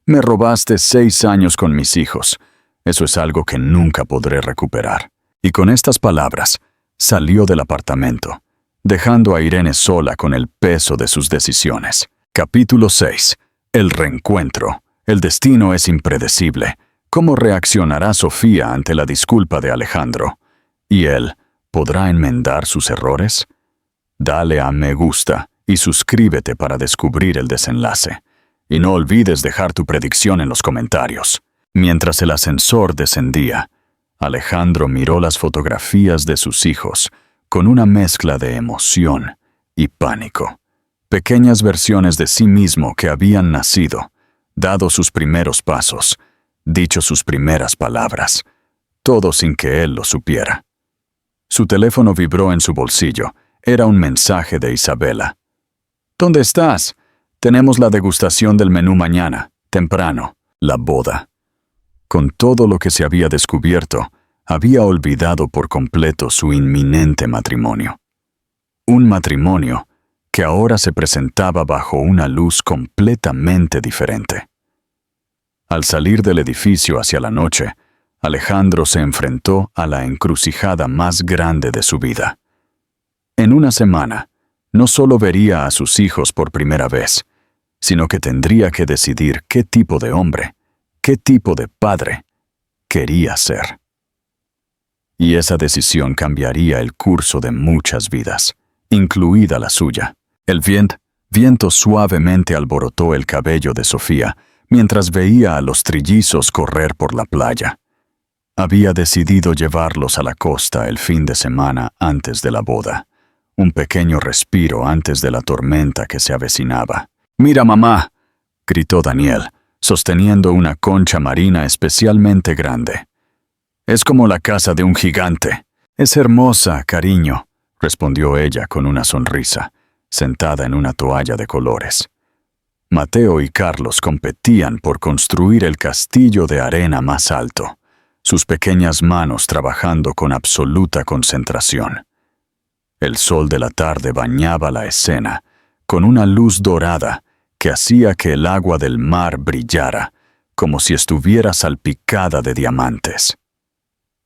«Me robaste 6 años con mis hijos. Eso es algo que nunca podré recuperar». Y con estas palabras, salió del apartamento, dejando a Irene sola con el peso de sus decisiones. Capítulo 6. El reencuentro. El destino es impredecible. ¿Cómo reaccionará Sofía ante la disculpa de Alejandro? ¿Y él podrá enmendar sus errores? Dale a me gusta y suscríbete para descubrir el desenlace. Y no olvides dejar tu predicción en los comentarios. Mientras el ascensor descendía, Alejandro miró las fotografías de sus hijos con una mezcla de emoción y pánico. Pequeñas versiones de sí mismo que habían nacido, dado sus primeros pasos, dicho sus primeras palabras, todo sin que él lo supiera. Su teléfono vibró en su bolsillo. Era un mensaje de Isabela. «¿Dónde estás? Tenemos la degustación del menú mañana, temprano, la boda». Con todo lo que se había descubierto, había olvidado por completo su inminente matrimonio. Un matrimonio que ahora se presentaba bajo una luz completamente diferente. Al salir del edificio hacia la noche, Alejandro se enfrentó a la encrucijada más grande de su vida. En una semana, no solo vería a sus hijos por primera vez, sino que tendría que decidir qué tipo de hombre, qué tipo de padre quería ser. Y esa decisión cambiaría el curso de muchas vidas, incluida la suya. El viento suavemente alborotó el cabello de Sofía mientras veía a los trillizos correr por la playa. Había decidido llevarlos a la costa el fin de semana antes de la boda, un pequeño respiro antes de la tormenta que se avecinaba. «Mira, mamá», gritó Daniel, sosteniendo una concha marina especialmente grande. «Es como la casa de un gigante». «Es hermosa, cariño», respondió ella con una sonrisa, sentada en una toalla de colores. Mateo y Carlos competían por construir el castillo de arena más alto, sus pequeñas manos trabajando con absoluta concentración. El sol de la tarde bañaba la escena, con una luz dorada que hacía que el agua del mar brillara, como si estuviera salpicada de diamantes.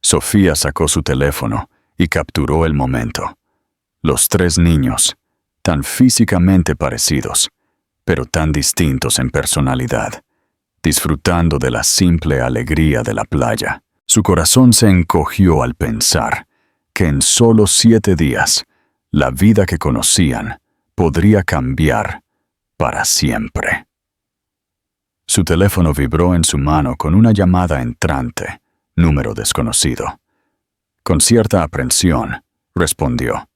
Sofía sacó su teléfono y capturó el momento. Los 3 niños, tan físicamente parecidos, pero tan distintos en personalidad, disfrutando de la simple alegría de la playa. Su corazón se encogió al pensar que en solo 7 días, la vida que conocían podría cambiar para siempre. Su teléfono vibró en su mano con una llamada entrante, número desconocido. Con cierta aprensión, respondió.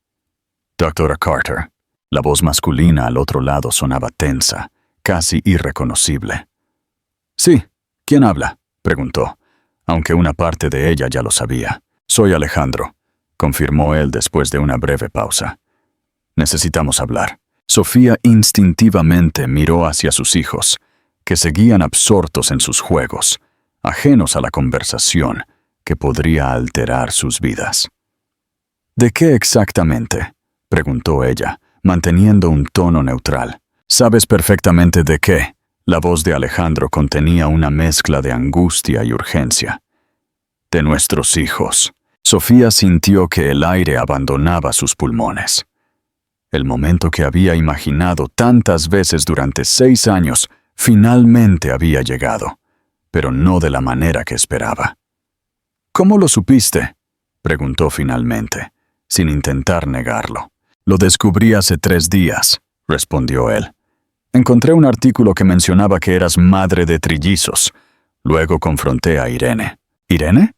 «Doctora Carter». La voz masculina al otro lado sonaba tensa, casi irreconocible. «Sí, ¿quién habla?», preguntó, aunque una parte de ella ya lo sabía. «Soy Alejandro», confirmó él después de una breve pausa. «Necesitamos hablar». Sofía instintivamente miró hacia sus hijos, que seguían absortos en sus juegos, ajenos a la conversación que podría alterar sus vidas. ¿De qué exactamente?, preguntó ella, manteniendo un tono neutral. Sabes perfectamente de qué. La voz de Alejandro contenía una mezcla de angustia y urgencia. De nuestros hijos. Sofía sintió que el aire abandonaba sus pulmones. El momento que había imaginado tantas veces durante 6 años finalmente había llegado, pero no de la manera que esperaba. ¿Cómo lo supiste?, preguntó finalmente, sin intentar negarlo. Lo descubrí hace 3 días, respondió él. Encontré un artículo que mencionaba que eras madre de trillizos. Luego confronté a Irene. ¿Irene?,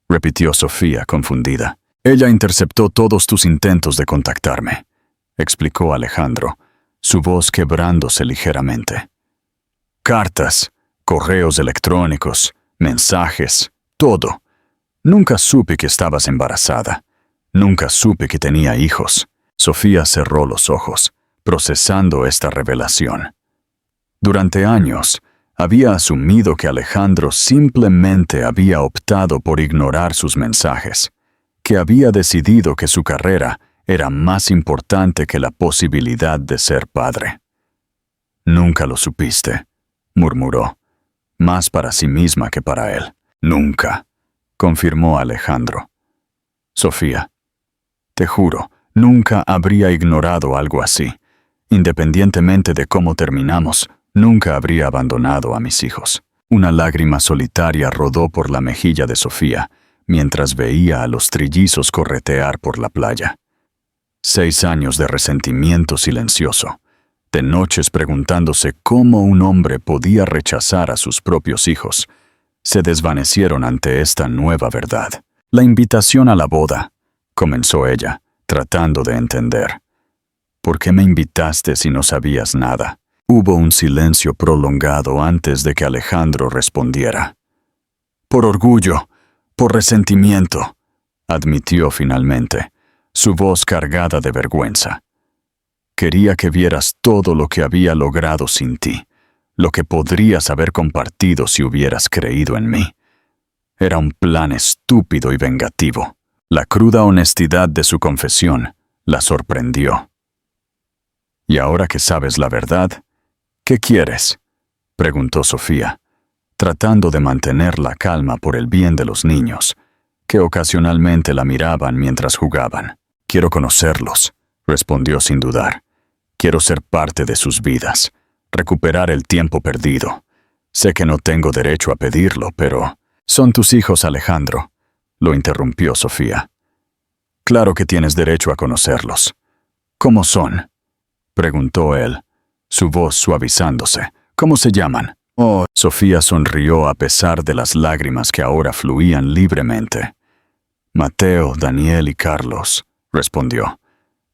repitió Sofía, confundida. Ella interceptó todos tus intentos de contactarme, explicó Alejandro, su voz quebrándose ligeramente. Cartas, correos electrónicos, mensajes, todo. Nunca supe que estabas embarazada. Nunca supe que tenía hijos. Sofía cerró los ojos, procesando esta revelación. Durante años, había asumido que Alejandro simplemente había optado por ignorar sus mensajes, que había decidido que su carrera era más importante que la posibilidad de ser padre. Nunca lo supiste, murmuró, más para sí misma que para él. Nunca, confirmó Alejandro. Sofía, te juro, nunca habría ignorado algo así. Independientemente de cómo terminamos, nunca habría abandonado a mis hijos. Una lágrima solitaria rodó por la mejilla de Sofía, mientras veía a los trillizos corretear por la playa. 6 años de resentimiento silencioso, de noches preguntándose cómo un hombre podía rechazar a sus propios hijos, se desvanecieron ante esta nueva verdad. La invitación a la boda, comenzó ella, tratando de entender. ¿Por qué me invitaste si no sabías nada? Hubo un silencio prolongado antes de que Alejandro respondiera. Por orgullo, por resentimiento, admitió finalmente, su voz cargada de vergüenza. Quería que vieras todo lo que había logrado sin ti, lo que podrías haber compartido si hubieras creído en mí. Era un plan estúpido y vengativo. La cruda honestidad de su confesión la sorprendió. «Y ahora que sabes la verdad, ¿qué quieres?», preguntó Sofía, tratando de mantener la calma por el bien de los niños, que ocasionalmente la miraban mientras jugaban. «Quiero conocerlos», respondió sin dudar. «Quiero ser parte de sus vidas, recuperar el tiempo perdido. Sé que no tengo derecho a pedirlo, pero...» «Son tus hijos, Alejandro», lo interrumpió Sofía. «Claro que tienes derecho a conocerlos». «¿Cómo son?», preguntó él, su voz suavizándose. «¿Cómo se llaman?». «Oh», Sofía sonrió a pesar de las lágrimas que ahora fluían libremente. «Mateo, Daniel y Carlos», respondió.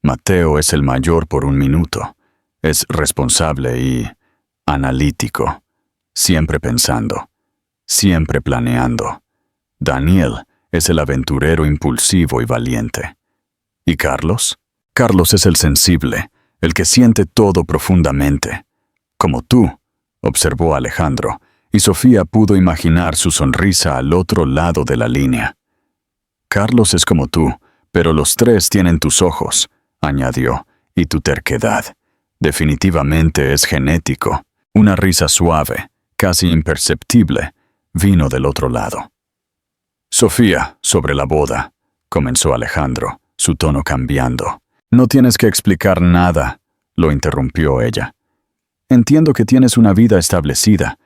«Mateo es el mayor por 1 minuto. Es responsable y analítico, siempre pensando, siempre planeando. Daniel es el aventurero impulsivo y valiente. ¿Y Carlos? Carlos es el sensible, el que siente todo profundamente. Como tú», observó Alejandro, y Sofía pudo imaginar su sonrisa al otro lado de la línea. «Carlos es como tú, pero los 3 tienen tus ojos», añadió, «y tu terquedad. Definitivamente es genético». Una risa suave, casi imperceptible, vino del otro lado. «Sofía, sobre la boda», comenzó Alejandro, su tono cambiando. «No tienes que explicar nada», lo interrumpió ella. «Entiendo que tienes una vida establecida.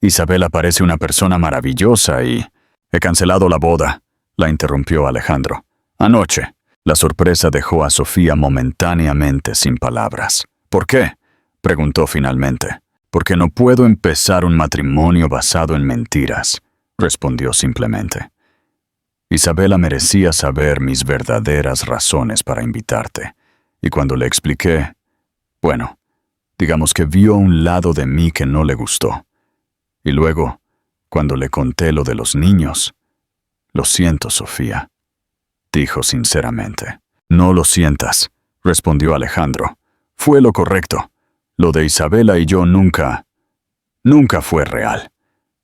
Isabela parece una persona maravillosa y...» «He cancelado la boda», la interrumpió Alejandro. «Anoche». La sorpresa dejó a Sofía momentáneamente sin palabras. «¿Por qué?», preguntó finalmente. «Porque no puedo empezar un matrimonio basado en mentiras», respondió simplemente. «Isabela merecía saber mis verdaderas razones para invitarte, y cuando le expliqué, bueno, digamos que vio un lado de mí que no le gustó. Y luego, cuando le conté lo de los niños, lo siento, Sofía», dijo sinceramente. «No lo sientas», respondió Alejandro. «Fue lo correcto. Lo de Isabela y yo nunca...» Nunca fue real.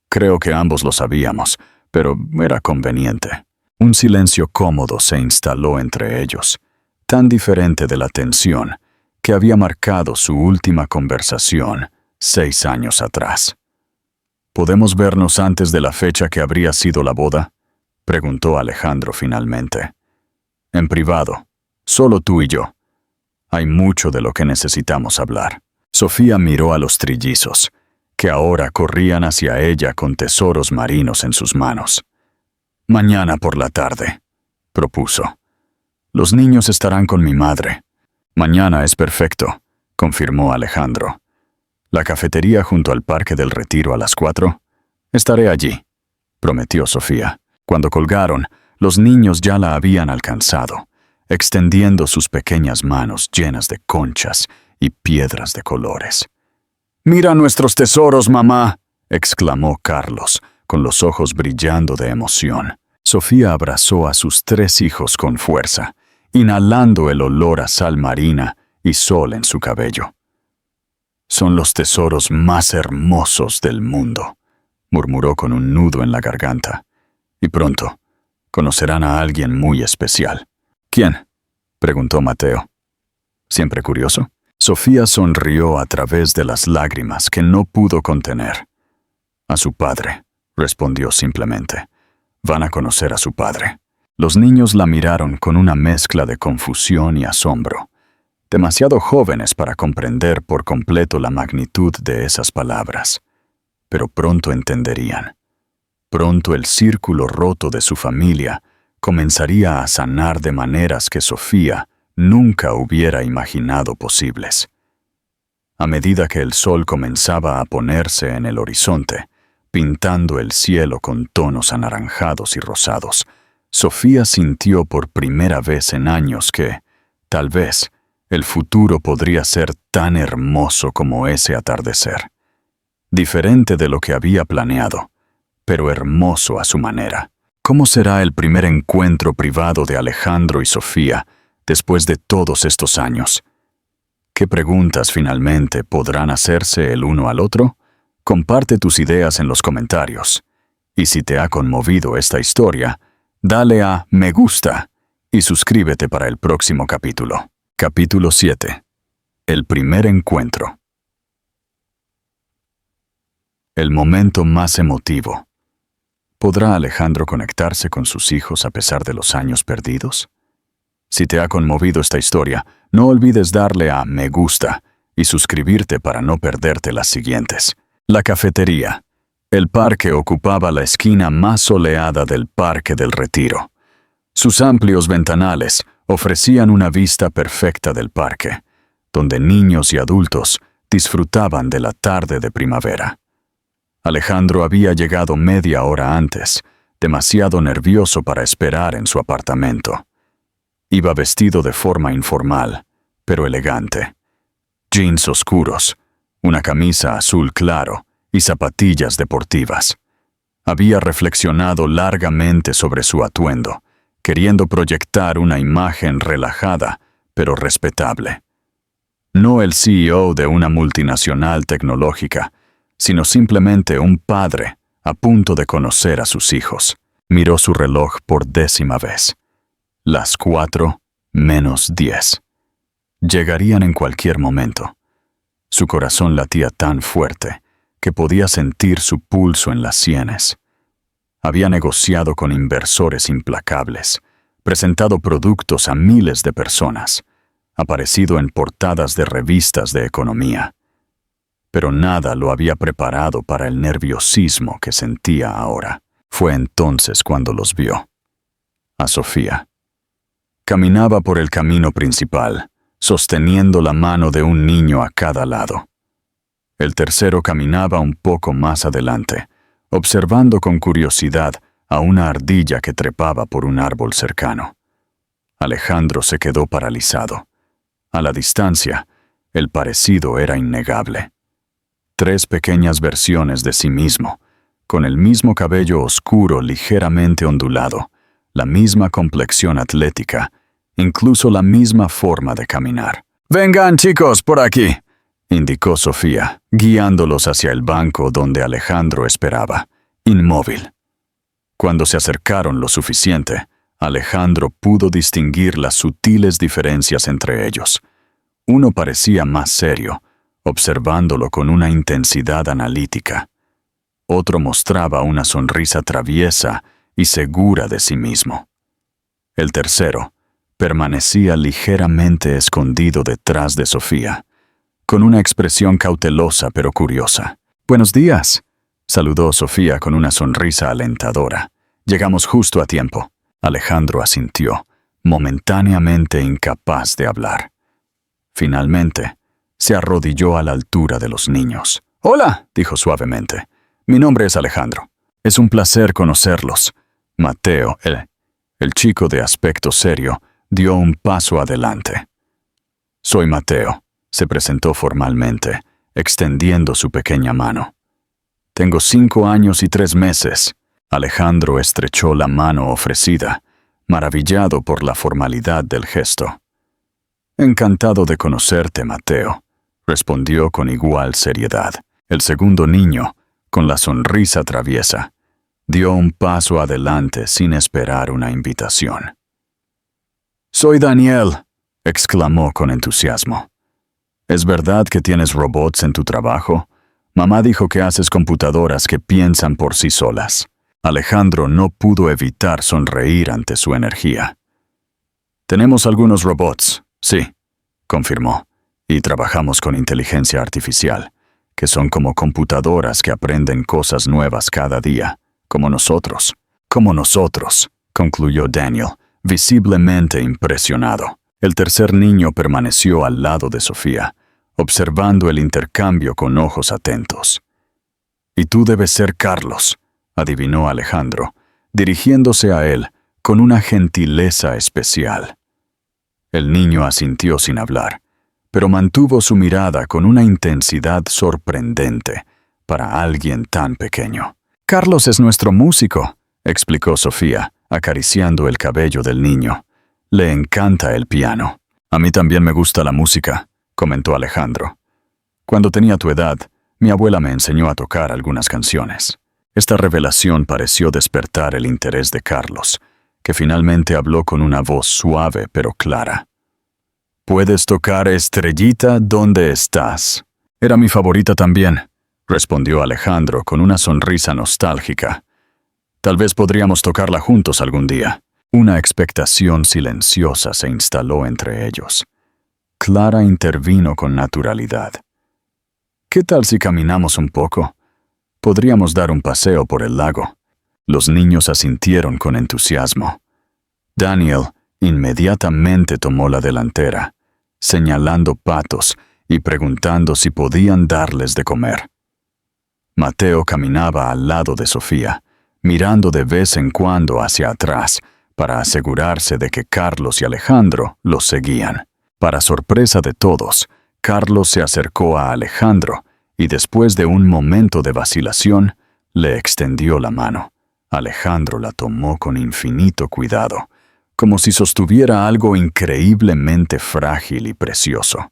Creo que ambos lo sabíamos, pero era conveniente. Un silencio cómodo se instaló entre ellos, tan diferente de la tensión que había marcado su última conversación 6 años atrás. ¿Podemos vernos antes de la fecha que habría sido la boda?, preguntó Alejandro finalmente. En privado, solo tú y yo. Hay mucho de lo que necesitamos hablar. Sofía miró a los trillizos, que ahora corrían hacia ella con tesoros marinos en sus manos. Mañana por la tarde, propuso. Los niños estarán con mi madre. Mañana es perfecto, confirmó Alejandro. ¿La cafetería junto al Parque del Retiro a las 4? Estaré allí, prometió Sofía. Cuando colgaron, los niños ya la habían alcanzado, extendiendo sus pequeñas manos llenas de conchas y piedras de colores. «¡Mira nuestros tesoros, mamá!», exclamó Carlos, con los ojos brillando de emoción. Sofía abrazó a sus 3 hijos con fuerza, inhalando el olor a sal marina y sol en su cabello. «Son los tesoros más hermosos del mundo», murmuró con un nudo en la garganta. «Y pronto conocerán a alguien muy especial». «¿Quién?», preguntó Mateo. ¿Siempre curioso? Sofía sonrió a través de las lágrimas que no pudo contener. «A su padre», respondió simplemente. «Van a conocer a su padre». Los niños la miraron con una mezcla de confusión y asombro, demasiado jóvenes para comprender por completo la magnitud de esas palabras. Pero pronto entenderían. Pronto el círculo roto de su familia comenzaría a sanar de maneras que Sofía nunca hubiera imaginado posibles. A medida que el sol comenzaba a ponerse en el horizonte, pintando el cielo con tonos anaranjados y rosados, Sofía sintió por primera vez en años que, tal vez, el futuro podría ser tan hermoso como ese atardecer. Diferente de lo que había planeado, pero hermoso a su manera. ¿Cómo será el primer encuentro privado de Alejandro y Sofía después de todos estos años? ¿Qué preguntas finalmente podrán hacerse el uno al otro? Comparte tus ideas en los comentarios. Y si te ha conmovido esta historia, dale a me gusta y suscríbete para el próximo capítulo. Capítulo 7. El primer encuentro. El momento más emotivo. ¿Podrá Alejandro conectarse con sus hijos a pesar de los años perdidos? Si te ha conmovido esta historia, no olvides darle a me gusta y suscribirte para no perderte las siguientes. La cafetería. El parque ocupaba la esquina más soleada del Parque del Retiro. Sus amplios ventanales ofrecían una vista perfecta del parque, donde niños y adultos disfrutaban de la tarde de primavera. Alejandro había llegado media hora antes, demasiado nervioso para esperar en su apartamento. Iba vestido de forma informal, pero elegante. Jeans oscuros, una camisa azul claro y zapatillas deportivas. Había reflexionado largamente sobre su atuendo, queriendo proyectar una imagen relajada, pero respetable. No el CEO de una multinacional tecnológica, sino simplemente un padre a punto de conocer a sus hijos. Miró su reloj por 10ª vez. Las 4:10. Llegarían en cualquier momento. Su corazón latía tan fuerte que podía sentir su pulso en las sienes. Había negociado con inversores implacables, presentado productos a miles de personas, aparecido en portadas de revistas de economía. Pero nada lo había preparado para el nerviosismo que sentía ahora. Fue entonces cuando los vio. A Sofía. Caminaba por el camino principal, sosteniendo la mano de un niño a cada lado. El tercero caminaba un poco más adelante, observando con curiosidad a una ardilla que trepaba por un árbol cercano. Alejandro se quedó paralizado. A la distancia, el parecido era innegable. 3 pequeñas versiones de sí mismo, con el mismo cabello oscuro ligeramente ondulado, la misma complexión atlética, incluso la misma forma de caminar. «Vengan, chicos, por aquí», indicó Sofía, guiándolos hacia el banco donde Alejandro esperaba, inmóvil. Cuando se acercaron lo suficiente, Alejandro pudo distinguir las sutiles diferencias entre ellos. Uno parecía más serio, observándolo con una intensidad analítica. Otro mostraba una sonrisa traviesa y segura de sí mismo. El tercero permanecía ligeramente escondido detrás de Sofía, con una expresión cautelosa pero curiosa. «Buenos días», saludó Sofía con una sonrisa alentadora. «Llegamos justo a tiempo». Alejandro asintió, momentáneamente incapaz de hablar. Finalmente, se arrodilló a la altura de los niños. «Hola», dijo suavemente. «Mi nombre es Alejandro. Es un placer conocerlos». Mateo, el chico de aspecto serio, dio un paso adelante. «Soy Mateo», se presentó formalmente, extendiendo su pequeña mano. «Tengo 5 años y 3 meses». Alejandro estrechó la mano ofrecida, maravillado por la formalidad del gesto. «Encantado de conocerte, Mateo», respondió con igual seriedad. El segundo niño, con la sonrisa traviesa, dio un paso adelante sin esperar una invitación. «Soy Daniel», exclamó con entusiasmo. «¿Es verdad que tienes robots en tu trabajo? Mamá dijo que haces computadoras que piensan por sí solas». Alejandro no pudo evitar sonreír ante su energía. «Tenemos algunos robots, sí», confirmó, «y trabajamos con inteligencia artificial, que son como computadoras que aprenden cosas nuevas cada día, como nosotros». «Como nosotros», concluyó Daniel, visiblemente impresionado. El tercer niño permaneció al lado de Sofía, observando el intercambio con ojos atentos. «Y tú debes ser Carlos», adivinó Alejandro, dirigiéndose a él con una gentileza especial. El niño asintió sin hablar, pero mantuvo su mirada con una intensidad sorprendente para alguien tan pequeño. «Carlos es nuestro músico», explicó Sofía, acariciando el cabello del niño. «Le encanta el piano». «A mí también me gusta la música», comentó Alejandro. «Cuando tenía tu edad, mi abuela me enseñó a tocar algunas canciones». Esta revelación pareció despertar el interés de Carlos, que finalmente habló con una voz suave pero clara. «¿Puedes tocar Estrellita donde estás?» «Era mi favorita también», respondió Alejandro con una sonrisa nostálgica. «Tal vez podríamos tocarla juntos algún día». Una expectación silenciosa se instaló entre ellos. Clara intervino con naturalidad. «¿Qué tal si caminamos un poco? Podríamos dar un paseo por el lago». Los niños asintieron con entusiasmo. Daniel inmediatamente tomó la delantera, señalando patos y preguntando si podían darles de comer. Mateo caminaba al lado de Sofía, mirando de vez en cuando hacia atrás para asegurarse de que Carlos y Alejandro los seguían. Para sorpresa de todos, Carlos se acercó a Alejandro y después de un momento de vacilación, le extendió la mano. Alejandro la tomó con infinito cuidado, como si sostuviera algo increíblemente frágil y precioso.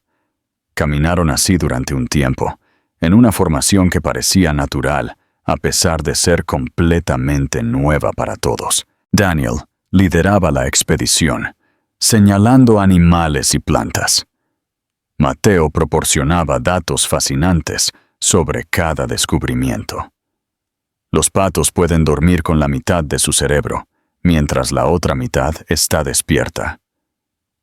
Caminaron así durante un tiempo, en una formación que parecía natural, a pesar de ser completamente nueva para todos. Daniel lideraba la expedición, señalando animales y plantas. Mateo proporcionaba datos fascinantes sobre cada descubrimiento. Los patos pueden dormir con la mitad de su cerebro, mientras la otra mitad está despierta.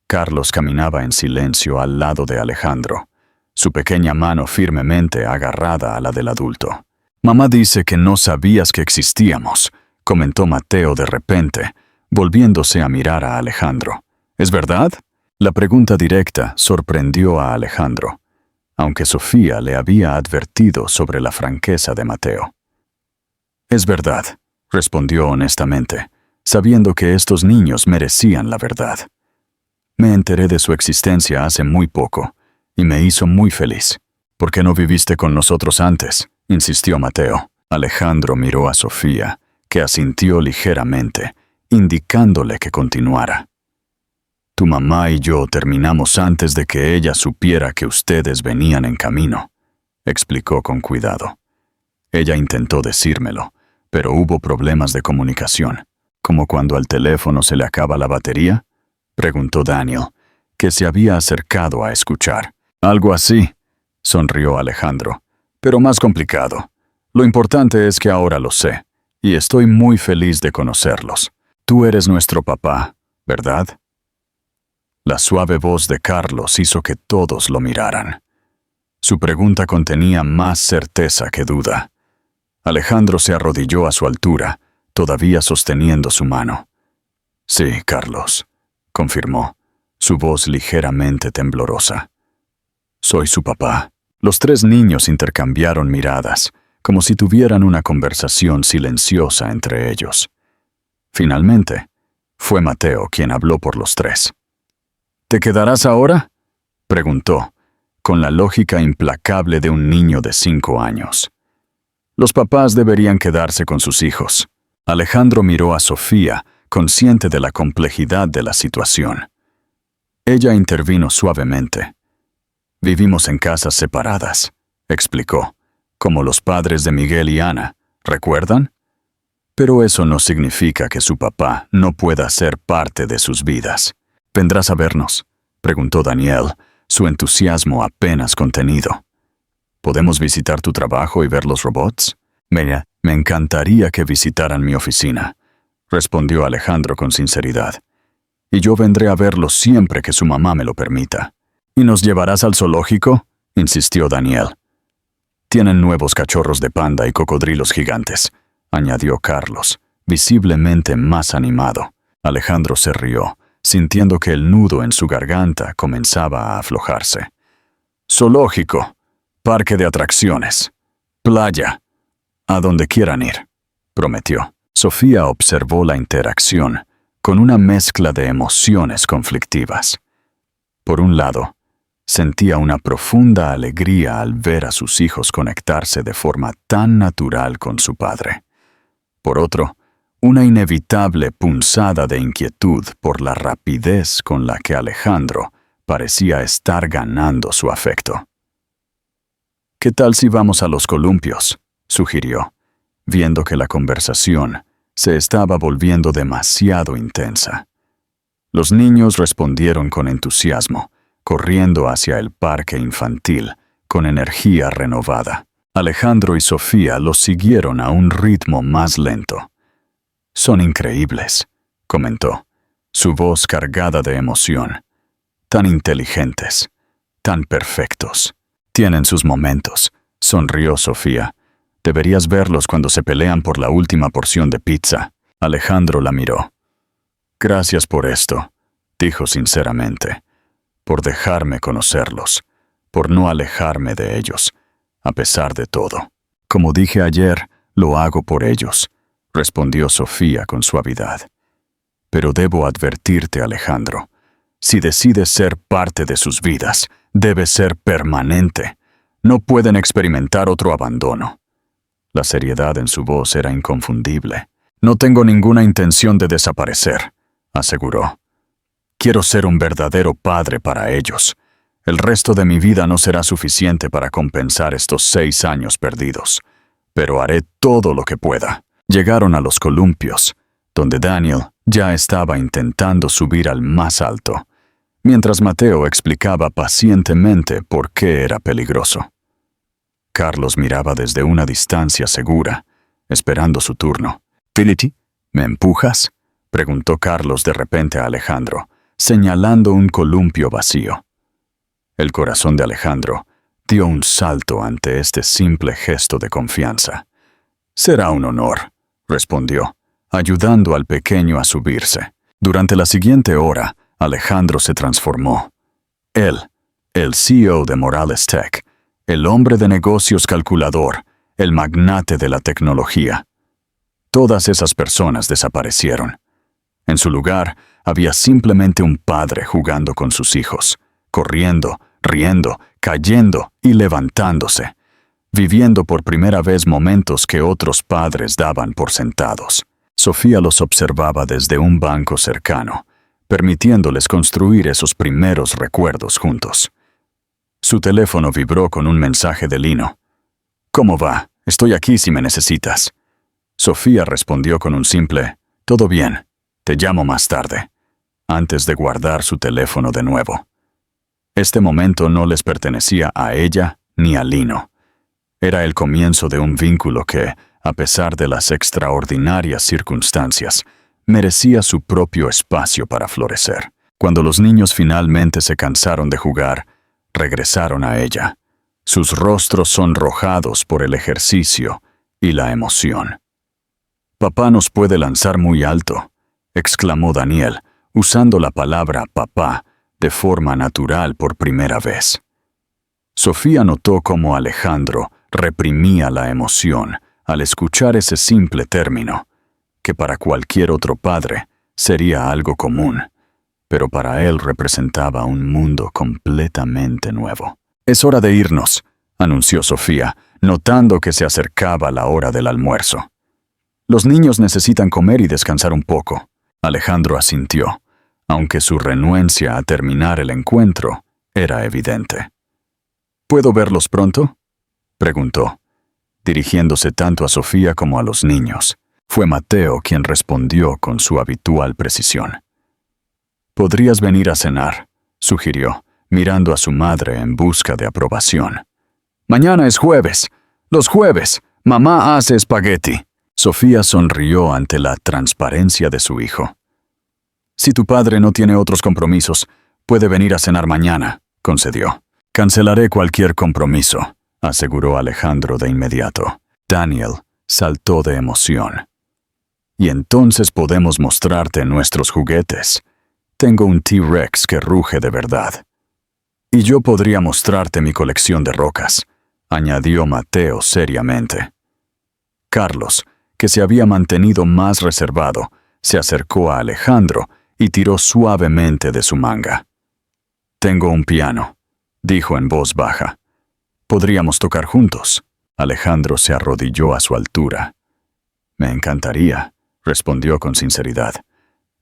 Carlos caminaba en silencio al lado de Alejandro, su pequeña mano firmemente agarrada a la del adulto. «Mamá dice que no sabías que existíamos», comentó Mateo de repente, volviéndose a mirar a Alejandro. «¿Es verdad?» La pregunta directa sorprendió a Alejandro, aunque Sofía le había advertido sobre la franqueza de Mateo. «Es verdad», respondió honestamente, sabiendo que estos niños merecían la verdad. «Me enteré de su existencia hace muy poco, y me hizo muy feliz». «¿Por qué no viviste con nosotros antes?», insistió Mateo. Alejandro miró a Sofía, que asintió ligeramente, indicándole que continuara. Tu mamá y yo terminamos antes de que ella supiera que ustedes venían en camino, explicó con cuidado. Ella intentó decírmelo, pero hubo problemas de comunicación. ¿Como cuando al teléfono se le acaba la batería?, preguntó Daniel, que se había acercado a escuchar. Algo así, sonrió Alejandro, pero más complicado. Lo importante es que ahora lo sé, y estoy muy feliz de conocerlos. Tú eres nuestro papá, ¿verdad? La suave voz de Carlos hizo que todos lo miraran. Su pregunta contenía más certeza que duda. Alejandro se arrodilló a su altura, todavía sosteniendo su mano. Sí, Carlos, confirmó, su voz ligeramente temblorosa. Soy su papá. Los tres niños intercambiaron miradas, como si tuvieran una conversación silenciosa entre ellos. Finalmente, fue Mateo quien habló por los tres. ¿Te quedarás ahora?, preguntó, con la lógica implacable de un niño de 5 años. Los papás deberían quedarse con sus hijos. Alejandro miró a Sofía, consciente de la complejidad de la situación. Ella intervino suavemente. Vivimos en casas separadas, explicó, como los padres de Miguel y Ana, ¿recuerdan? Pero eso no significa que su papá no pueda ser parte de sus vidas. ¿Vendrás a vernos?, preguntó Daniel, su entusiasmo apenas contenido. ¿Podemos visitar tu trabajo y ver los robots? Me encantaría que visitaran mi oficina, respondió Alejandro con sinceridad. Y yo vendré a verlos siempre que su mamá me lo permita. ¿Y nos llevarás al zoológico?, insistió Daniel. Tienen nuevos cachorros de panda y cocodrilos gigantes, añadió Carlos, visiblemente más animado. Alejandro se rió, sintiendo que el nudo en su garganta comenzaba a aflojarse. Zoológico, parque de atracciones, playa, a donde quieran ir, prometió. Sofía observó la interacción con una mezcla de emociones conflictivas. Por un lado, sentía una profunda alegría al ver a sus hijos conectarse de forma tan natural con su padre. Por otro, una inevitable punzada de inquietud por la rapidez con la que Alejandro parecía estar ganando su afecto. ¿Qué tal si vamos a los columpios?, sugirió, viendo que la conversación se estaba volviendo demasiado intensa. Los niños respondieron con entusiasmo, corriendo hacia el parque infantil con energía renovada. Alejandro y Sofía los siguieron a un ritmo más lento. Son increíbles, comentó, su voz cargada de emoción. Tan inteligentes, tan perfectos. Tienen sus momentos, sonrió Sofía. Deberías verlos cuando se pelean por la última porción de pizza. Alejandro la miró. Gracias por esto, dijo sinceramente, por dejarme conocerlos, por no alejarme de ellos, a pesar de todo. Como dije ayer, lo hago por ellos, respondió Sofía con suavidad. Pero debo advertirte, Alejandro, si decides ser parte de sus vidas, debe ser permanente. No pueden experimentar otro abandono. La seriedad en su voz era inconfundible. No tengo ninguna intención de desaparecer, aseguró. Quiero ser un verdadero padre para ellos. El resto de mi vida no será suficiente para compensar estos 6 años perdidos, pero haré todo lo que pueda. Llegaron a los columpios, donde Daniel ya estaba intentando subir al más alto, mientras Mateo explicaba pacientemente por qué era peligroso. Carlos miraba desde una distancia segura, esperando su turno. «¿Finity? ¿Me empujas?», preguntó Carlos de repente a Alejandro, señalando un columpio vacío. El corazón de Alejandro dio un salto ante este simple gesto de confianza. «Será un honor», respondió, ayudando al pequeño a subirse. Durante la siguiente hora, Alejandro se transformó. Él, el CEO de Morales Tech, el hombre de negocios calculador, el magnate de la tecnología. Todas esas personas desaparecieron. En su lugar, había simplemente un padre jugando con sus hijos, corriendo, riendo, cayendo y levantándose, viviendo por primera vez momentos que otros padres daban por sentados. Sofía los observaba desde un banco cercano, permitiéndoles construir esos primeros recuerdos juntos. Su teléfono vibró con un mensaje de Lino. «¿Cómo va? Estoy aquí si me necesitas». Sofía respondió con un simple «Todo bien, te llamo más tarde», antes de guardar su teléfono de nuevo. Este momento no les pertenecía a ella ni a Lino. Era el comienzo de un vínculo que, a pesar de las extraordinarias circunstancias, merecía su propio espacio para florecer. Cuando los niños finalmente se cansaron de jugar, regresaron a ella, sus rostros sonrojados por el ejercicio y la emoción. «Papá nos puede lanzar muy alto», exclamó Daniel, usando la palabra papá de forma natural por primera vez. Sofía notó cómo Alejandro reprimía la emoción al escuchar ese simple término, que para cualquier otro padre sería algo común, pero para él representaba un mundo completamente nuevo. «Es hora de irnos», anunció Sofía, notando que se acercaba la hora del almuerzo. «Los niños necesitan comer y descansar un poco». Alejandro asintió, aunque su renuencia a terminar el encuentro era evidente. «¿Puedo verlos pronto?», preguntó, dirigiéndose tanto a Sofía como a los niños. Fue Mateo quien respondió con su habitual precisión. «Podrías venir a cenar», sugirió, mirando a su madre en busca de aprobación. «Mañana es jueves. Los jueves, mamá hace espagueti». Sofía sonrió ante la transparencia de su hijo. «Si tu padre no tiene otros compromisos, puede venir a cenar mañana», concedió. «Cancelaré cualquier compromiso», aseguró Alejandro de inmediato. Daniel saltó de emoción. «Y entonces podemos mostrarte nuestros juguetes. Tengo un T-Rex que ruge de verdad. Y yo podría mostrarte mi colección de rocas», añadió Mateo seriamente. Carlos, que se había mantenido más reservado, se acercó a Alejandro y tiró suavemente de su manga. «Tengo un piano», dijo en voz baja. «Podríamos tocar juntos». Alejandro se arrodilló a su altura. «Me encantaría», respondió con sinceridad.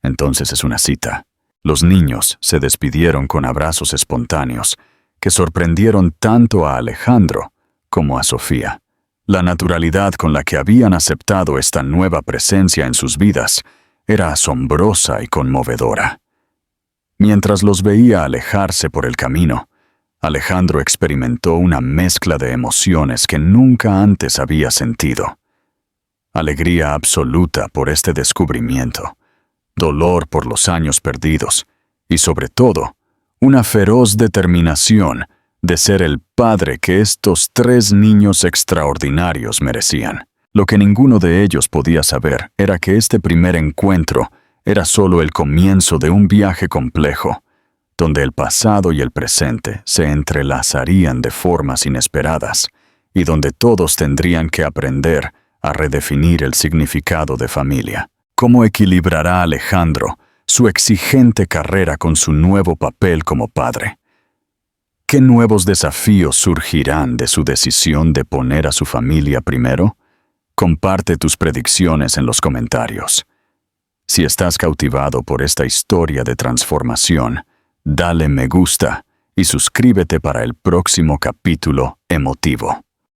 «Entonces es una cita». Los niños se despidieron con abrazos espontáneos que sorprendieron tanto a Alejandro como a Sofía. La naturalidad con la que habían aceptado esta nueva presencia en sus vidas era asombrosa y conmovedora. Mientras los veía alejarse por el camino, Alejandro experimentó una mezcla de emociones que nunca antes había sentido. Alegría absoluta por este descubrimiento, dolor por los años perdidos y, sobre todo, una feroz determinación de ser el padre que estos 3 niños extraordinarios merecían. Lo que ninguno de ellos podía saber era que este primer encuentro era solo el comienzo de un viaje complejo, donde el pasado y el presente se entrelazarían de formas inesperadas y donde todos tendrían que aprender a redefinir el significado de familia. ¿Cómo equilibrará Alejandro su exigente carrera con su nuevo papel como padre? ¿Qué nuevos desafíos surgirán de su decisión de poner a su familia primero? Comparte tus predicciones en los comentarios. Si estás cautivado por esta historia de transformación, dale me gusta y suscríbete para el próximo capítulo emotivo.